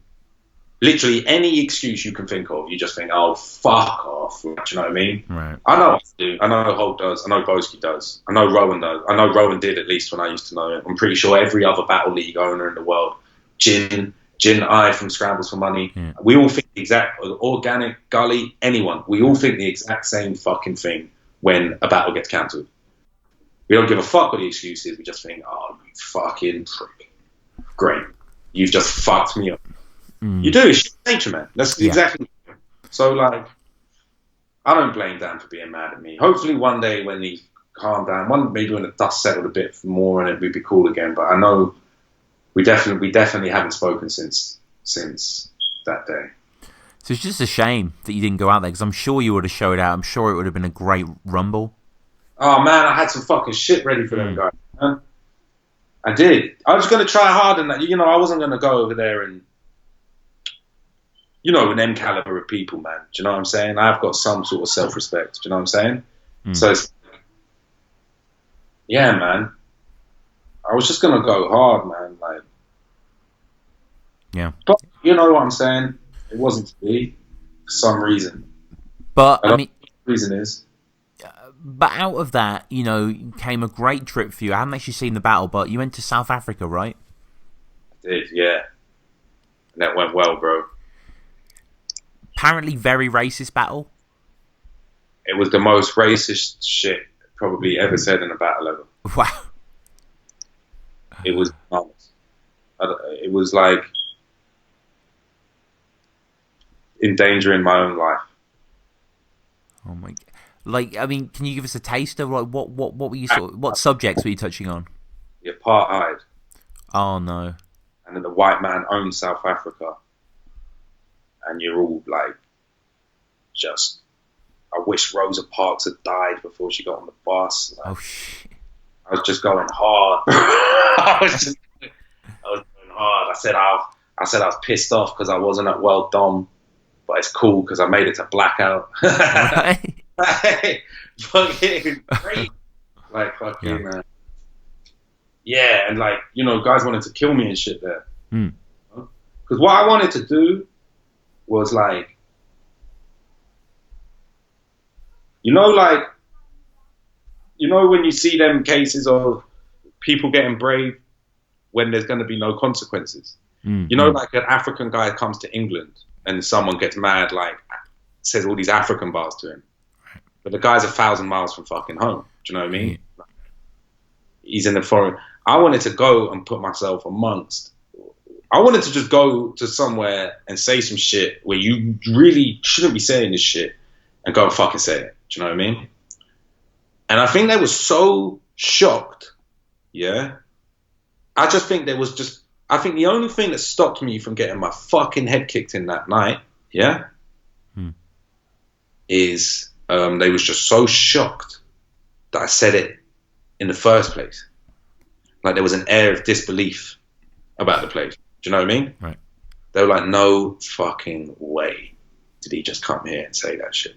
Literally any excuse you can think of, you just think, oh, fuck off. Do you know what I mean? Right. I know what to do. I know Holt does. I know BOTZ does. I know Rowan does. I know Rowan did, at least when I used to know him. I'm pretty sure every other Battle League owner in the world, Jin, I from Scrambles for Money, we all think the exact, Organic, Gully, anyone, we all think the exact same fucking thing when a battle gets cancelled. We don't give a fuck what the excuse is. We just think, oh, you fucking prick. Great. You've just fucked me up. You do. It's nature, man. That's exactly. So, like, I don't blame Dan for being mad at me. Hopefully, one day when he calmed down, maybe when the dust settled a bit more and it'd be cool again. But I know we definitely haven't spoken since that day. So it's just a shame that you didn't go out there because I'm sure you would have showed out. I'm sure it would have been a great rumble. Oh man, I had some fucking shit ready for them guys. Man. I did. I was going to try hard and that. You know, I wasn't going to go over there and. You know, an M caliber of people, man. Do you know what I'm saying? I've got some sort of self-respect. Do you know what I'm saying? So, it's, yeah, man. I was just going to go hard, man. Like, yeah. But you know what I'm saying? It wasn't to be for some reason. But, I mean... what the reason is. But out of that, you know, came a great trip for you. I haven't actually seen the battle, but you went to South Africa, right? I did, yeah. And that went well, bro. Apparently very racist battle. It was the most racist shit probably ever said in a battle ever. Wow. It was nuts. It was like endangering my own life. Oh my god. Like, I mean, can you give us a taste of like what were you what subjects were you touching on? The apartheid. Oh no. And then the white man owns South Africa. And you're all like, just, I wish Rosa Parks had died before she got on the bus. Like, oh shit! I was just going hard. I was going hard. I said I was pissed off because I wasn't at World Dom, but it's cool because I made it to Blackout. Right. Fucking great. Like fucking yeah, and like, you know, guys wanted to kill me and shit there. Because what I wanted to do was like, you know, when you see them cases of people getting brave when there's going to be no consequences. You know, like an African guy comes to England and someone gets mad, like says all these African bars to him, but the guy's 1,000 miles from fucking home. Do you know what I mean? He's in the foreign. I wanted to go and put myself amongst. I wanted to just go to somewhere and say some shit where you really shouldn't be saying this shit and go and fucking say it. Do you know what I mean? And I think they were so shocked. Yeah. I just think I think the only thing that stopped me from getting my fucking head kicked in that night, yeah, is they was just so shocked that I said it in the first place. Like there was an air of disbelief about the place. Do you know what I mean? Right. They were like, no fucking way did he just come here and say that shit.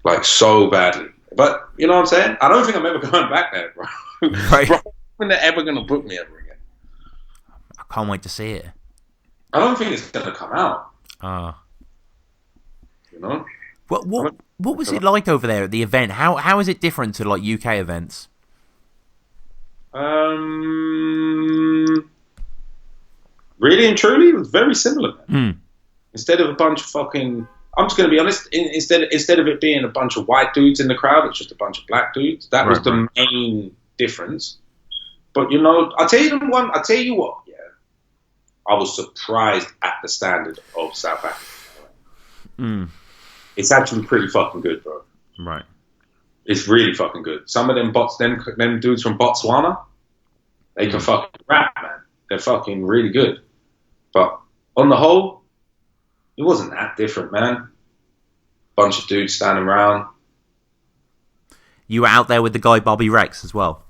Like, so badly. But, you know what I'm saying? I don't think I'm ever going back there, bro. Right. Bro, when they're ever going to book me ever again. I can't wait to see it. I don't think it's going to come out. You know? What was it like over there at the event? How is it different to, like, UK events? Really and truly, it was very similar. Instead of a bunch of fucking, I'm just going to be honest, instead of it being a bunch of white dudes in the crowd, it's just a bunch of black dudes. That was the main difference. But, you know, I'll tell you what, yeah. I was surprised at the standard of South Africa. It's actually pretty fucking good, bro. Right. It's really fucking good. Some of them dudes from Botswana, they can fucking rap, man. They're fucking really good. But on the whole, it wasn't that different, man. Bunch of dudes standing around. You were out there with the guy Bobby Rex as well.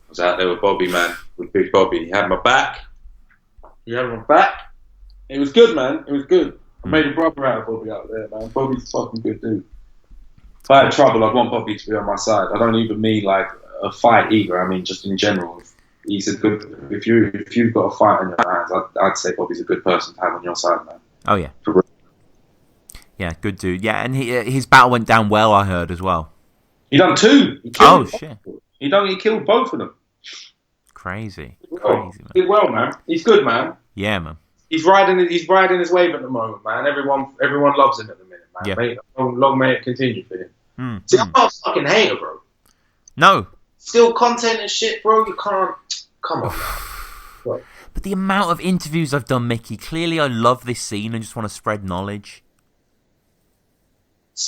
I was out there with Bobby, man, with Big Bobby. He had my back. It was good, man. It was good. I made a brother out of Bobby out there, man. Bobby's a fucking good dude. If I had trouble, I'd want Bobby to be on my side. I don't even mean like a fight either. I mean just in general. He's a good. If you've got a fight in your hands, I'd say Bobby's a good person to have on your side, man. Oh yeah. Yeah, good dude. Yeah, and his battle went down well, I heard as well. He done 2. Shit. He killed both of them. Crazy. Man. Did well, man. He's good, man. Yeah, man. He's riding his wave at the moment, man. Everyone loves him at the minute, man. Yeah. Mate, long may it continue for him. See, I'm not a fucking hater, bro. No. Still content and shit, bro. You can't. Come on, man. But the amount of interviews I've done, Micky, clearly I love this scene and just want to spread knowledge.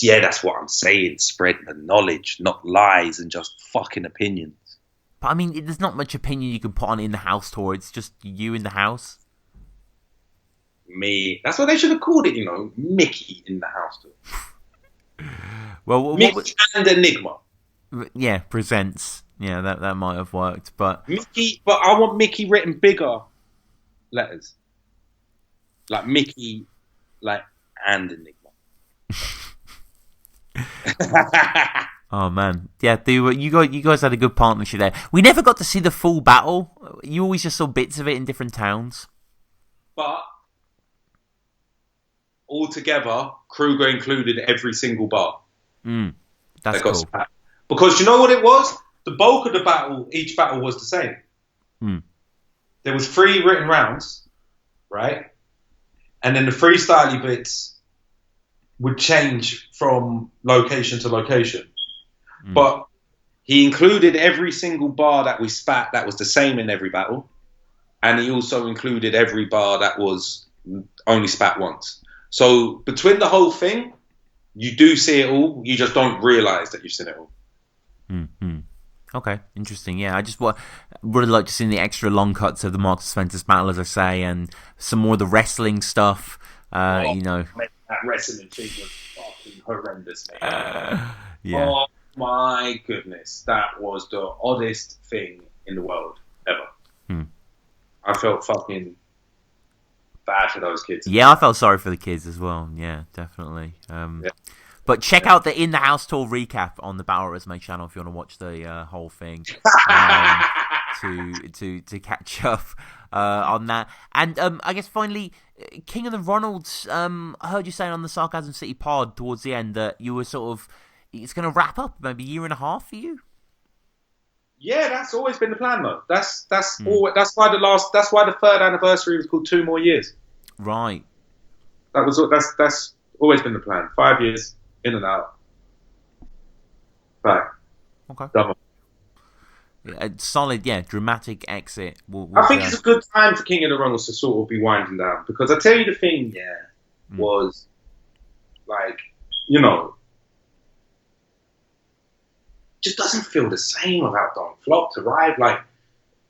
Yeah, that's what I'm saying. Spread the knowledge, not lies and just fucking opinions. But I mean, there's not much opinion you can put on in the house tour. It's just you in the house. Me. That's what they should have called it, you know. Micky in the house tour. Well, Micky and Enigma. Yeah, presents. Yeah, that might have worked, but Micky. But I want Micky written bigger letters, like Micky, like and Enigma. Oh man, yeah, you guys had a good partnership there. We never got to see the full battle. You always just saw bits of it in different towns. But altogether, Kruger included every single bar. That's cool. Spat. Because you know what it was? The bulk of the battle, each battle was the same. There was 3 written rounds, right? And then the freestyly bits would change from location to location. But he included every single bar that we spat that was the same in every battle. And he also included every bar that was only spat once. So between the whole thing, you do see it all. You just don't realise that you've seen it all. Okay, interesting. Yeah, I just would have liked to see the extra long cuts of the Marks and Spencer's battle, as I say, and some more of the wrestling stuff. You know, that wrestling thing was fucking horrendous, mate. Yeah. Oh my goodness, that was the oddest thing in the world ever. I felt fucking bad for those kids. Yeah, I felt sorry for the kids as well. Yeah, definitely. But check out the In the House tour recap on the Battle Resume channel if you want to watch the whole thing to catch up on that. And I guess finally, King of the Ronalds. I heard you saying on the Sarcasm City pod towards the end that you were sort of it's going to wrap up maybe a year and a half for you. Yeah, that's always been the plan, though. That's why the 3rd anniversary was called 2 more years. Right. That's always been the plan. 5 years in and out. Back. Okay. Double. Yeah, solid, yeah, dramatic exit. I think it's a good time for King of the Ronalds to sort of be winding down because I tell you the thing, was like, you know, just doesn't feel the same without Don't Flop to ride. Like,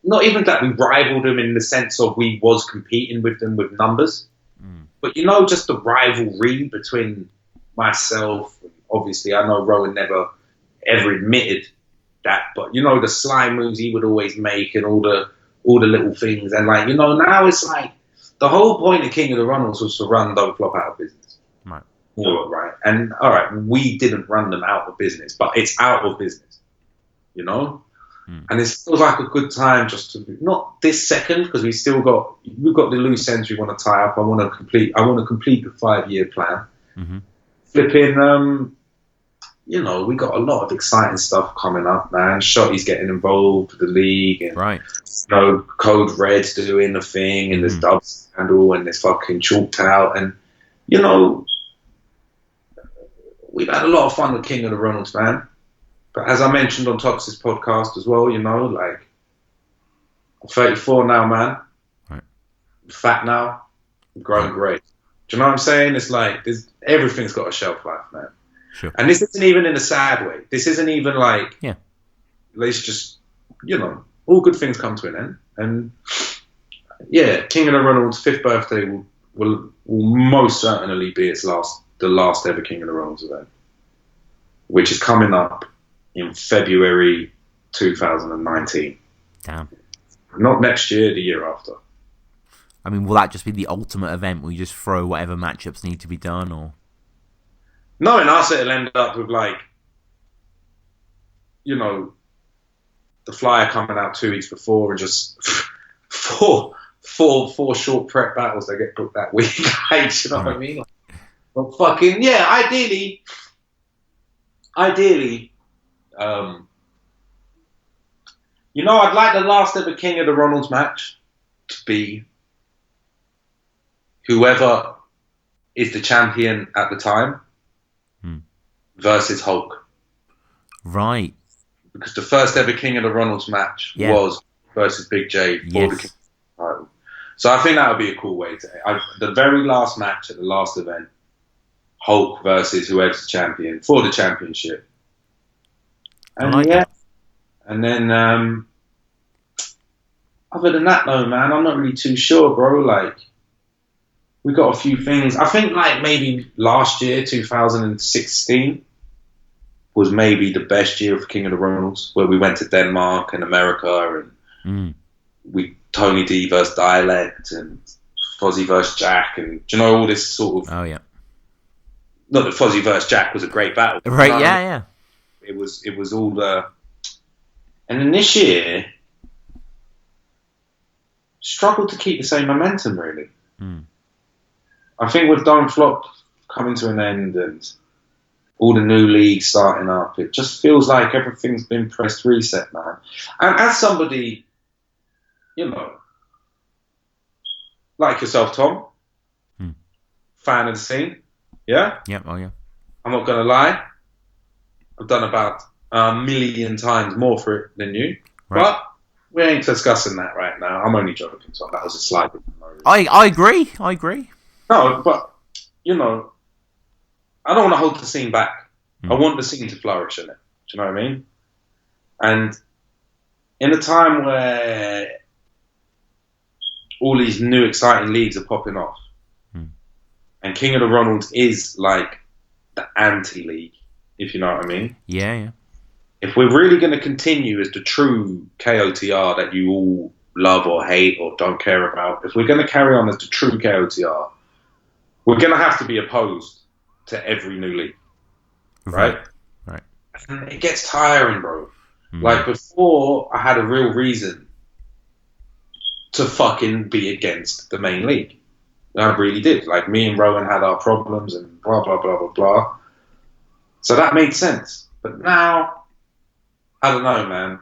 not even that we rivaled them in the sense of we was competing with them with numbers, but you know, just the rivalry between myself and obviously I know Rowan never ever admitted that, but you know, the sly moves he would always make and all the little things, and like, you know, now it's like the whole point of King of the Ronalds was to run Don't Flop out of business. Right. Right. And all right, we didn't run them out of business, but it's out of business, you know? And it feels like a good time just to, not this second, because we've got the loose ends we want to tie up. I want to complete the 5-year plan. Flipping, you know, we got a lot of exciting stuff coming up, man. Shotty's getting involved with the league, and right. You know, Code Red's doing the thing, and there's Dub Scandal, and there's fucking Chalked Out, and you know, we've had a lot of fun with King of the Ronalds, man. But as I mentioned on Tox's podcast as well, you know, like, I'm 34 now, man. Right. I'm fat now. I'm growing great. Do you know what I'm saying? It's like, everything's got a shelf life, man. Sure. And this isn't even in a sad way. This isn't even like, yeah, let's just, you know, all good things come to an end. And yeah, King of the Ronalds' 5th birthday will most certainly be the last ever King of the Ronalds event, which is coming up in February 2019. Damn. Not next year, the year after. I mean, will that just be the ultimate event where you just throw whatever matchups need to be done, or? Knowing us, it'll end up with like, you know, the flyer coming out 2 weeks before and just four short prep battles that get booked that week. You know what I mean? But fucking yeah, ideally, you know, I'd like the last ever King of the Ronalds match to be whoever is the champion at the time versus Hulk. Right. Because the first ever King of the Ronalds match was versus Big J for the King title. So I think that would be a cool way to... the very last match at the last event, Hulk versus whoever's the champion for the championship. And I like that. And then other than that though, man, I'm not really too sure, bro. Like, we got a few things. I think like maybe last year, 2016, was maybe the best year of King of the Ronalds, where we went to Denmark and America and we Tony D versus Dialect and Fozzy versus Jack and you know all this sort of. Oh yeah. Not that Fozzy versus Jack was a great battle, right? No, yeah. It was all the. And then this year, struggled to keep the same momentum really. I think with Don't Flop coming to an end and all the new leagues starting up, it just feels like everything's been pressed reset, man. And as somebody, you know, like yourself, Tom, fan of the scene, yeah? Yeah, oh yeah. I'm not going to lie. I've done about a million times more for it than you. Right. But we ain't discussing that right now. I'm only joking, Tom. That was a slide. I agree. No, but, you know, I don't want to hold the scene back. I want the scene to flourish in it. Do you know what I mean? And in a time where all these new exciting leagues are popping off, and King of the Ronalds is like the anti-league, if you know what I mean. Yeah. If we're really going to continue as the true KOTR that you all love or hate or don't care about, if we're going to carry on as the true KOTR, we're going to have to be opposed to every new league. Right? And it gets tiring, bro. Like, before, I had a real reason to fucking be against the main league. I really did. Like, me and Rowan had our problems and blah, blah, blah, blah, blah. So that made sense. But now, I don't know, man.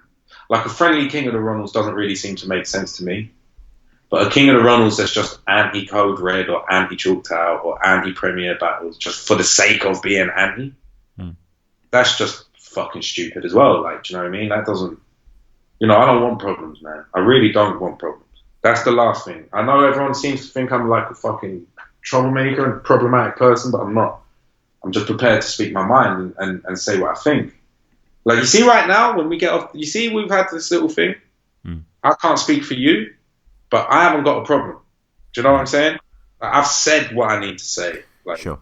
Like, a friendly King of the Ronalds doesn't really seem to make sense to me. But a King of the Ronalds that's just anti-Code Red or anti-Chalked Out or anti-Premier Battles just for the sake of being anti, that's just fucking stupid as well. Like, do you know what I mean? That doesn't... You know, I don't want problems, man. I really don't want problems. That's the last thing. I know everyone seems to think I'm like a fucking troublemaker and problematic person, but I'm not. I'm just prepared to speak my mind and say what I think. Like, you see right now, when we get off... You see we've had this little thing? I can't speak for you, but I haven't got a problem. Do you know what I'm saying? Like, I've said what I need to say. Like, sure.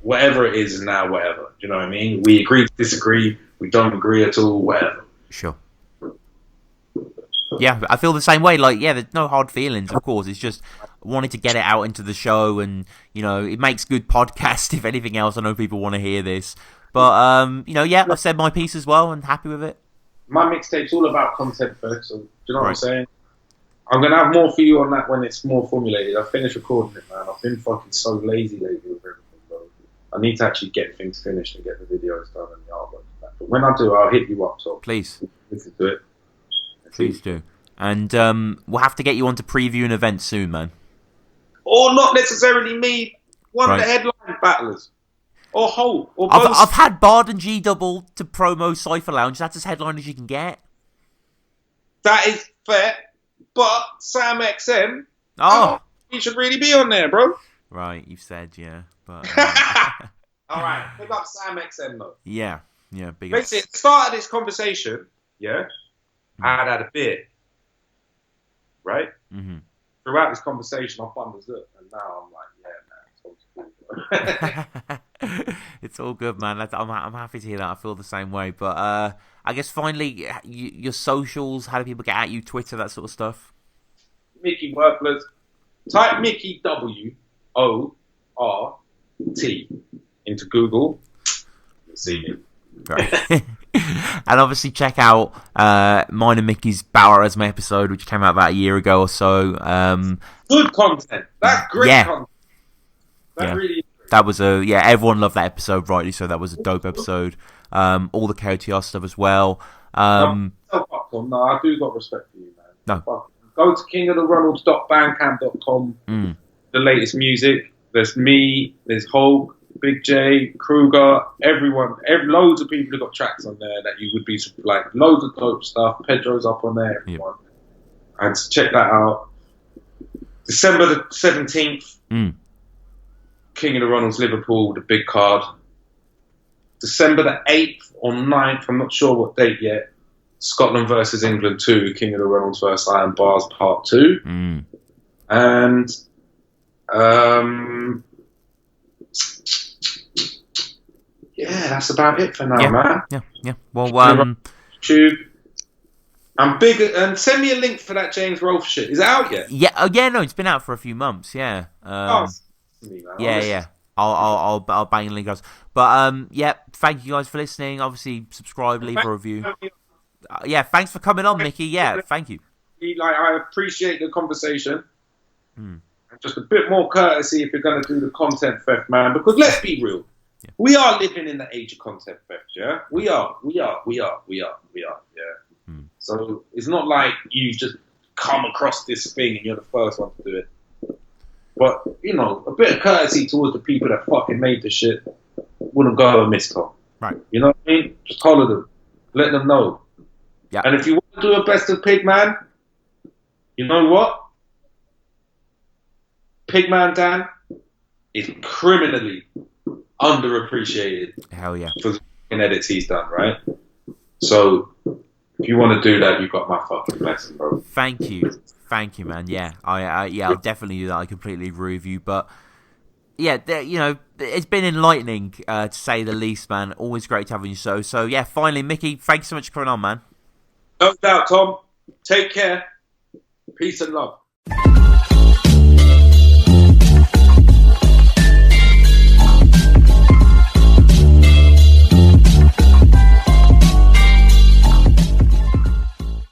Whatever it is now, whatever. Do you know what I mean? We agree to disagree. We don't agree at all, whatever. Sure. Yeah, I feel the same way. Like, yeah, there's no hard feelings, of course. It's just wanting to get it out into the show, and you know, it makes good podcast. If anything else, I know people want to hear this, but you know, yeah, I've said my piece as well, and happy with it. My mixtape's all about content first. So, do you know what I'm saying? I'm gonna have more for you on that when it's more formulated. I've finished recording it, man. I've been fucking so lazy lately with everything, bro. I need to actually get things finished and get the videos done and the artwork. But when I do, I'll hit you up. So please listen to it. Please do. And we'll have to get you on to preview an event soon, man. Or not necessarily me. One of the headline battlers. Or Holt. Or both. I've had Bard and G Double to promo Cypher Lounge. That's as headline as you can get. That is fair. But Sam XM, he should really be on there, bro. Right, you've said, yeah. But all right, pick up Sam XM, though. Yeah, big up. Basically, at the start of this conversation, I had a beer, right? throughout this conversation, I've understood, and now I'm like, yeah, man, It's all good, man. I'm happy to hear that. I feel the same way. But I guess finally, your socials. How do people get at you? Twitter, that sort of stuff. Micky Worthless. Type Micky WORT into Google. You'll see me. Right. And obviously check out mine and Micky's BOTZ episode, which came out about a year ago or so. Good content. That's great content. That really is. That was everyone loved that episode, rightly so. That was a dope episode. All the KOTR stuff as well. No, I do got respect for you, man. No. Go to kingoftheronalds.bandcamp.com. The latest music. There's me, there's Hulk, Big J, Kruger, everyone, loads of people who got tracks on there that you would be like, loads of dope stuff. Pedro's up on there, everyone. Yep. And check that out. December the 17th, King of the Ronalds, Liverpool, the big card. December the 8th or 9th, I'm not sure what date yet, Scotland versus England 2, King of the Ronalds versus Iron Bars Part 2. And yeah, that's about it for now, man. Yeah. Well, YouTube. I'm big, and send me a link for that James Rolfe shit. Is it out yet? Yeah. No, it's been out for a few months. Yeah. Yeah. I'll bang a link us. But thank you guys for listening. Obviously, subscribe, leave a review. Thanks for coming on, Micky. Yeah, thank you. I appreciate the conversation. Just a bit more courtesy if you're going to do the content theft, man. Because let's be real, we are living in the age of content theft. Yeah, we are. Yeah. So it's not like you've just come across this thing and you're the first one to do it. But you know, a bit of courtesy towards the people that fucking made the shit wouldn't go amiss, Tom. Right. You know what I mean? Just holler them, let them know. Yeah. And if you want to do a best of Pigman, you know what? Pigman Dan is criminally underappreciated. Hell yeah. For the fucking edits he's done, right? So if you want to do that, you've got my fucking blessing, bro. Thank you, man. Yeah, I'll definitely do that. I completely agree with you. But yeah, it's been enlightening to say the least, man. Always great to have you on your show. So yeah, finally, Micky, thanks so much for coming on, man. No doubt, Tom. Take care. Peace and love.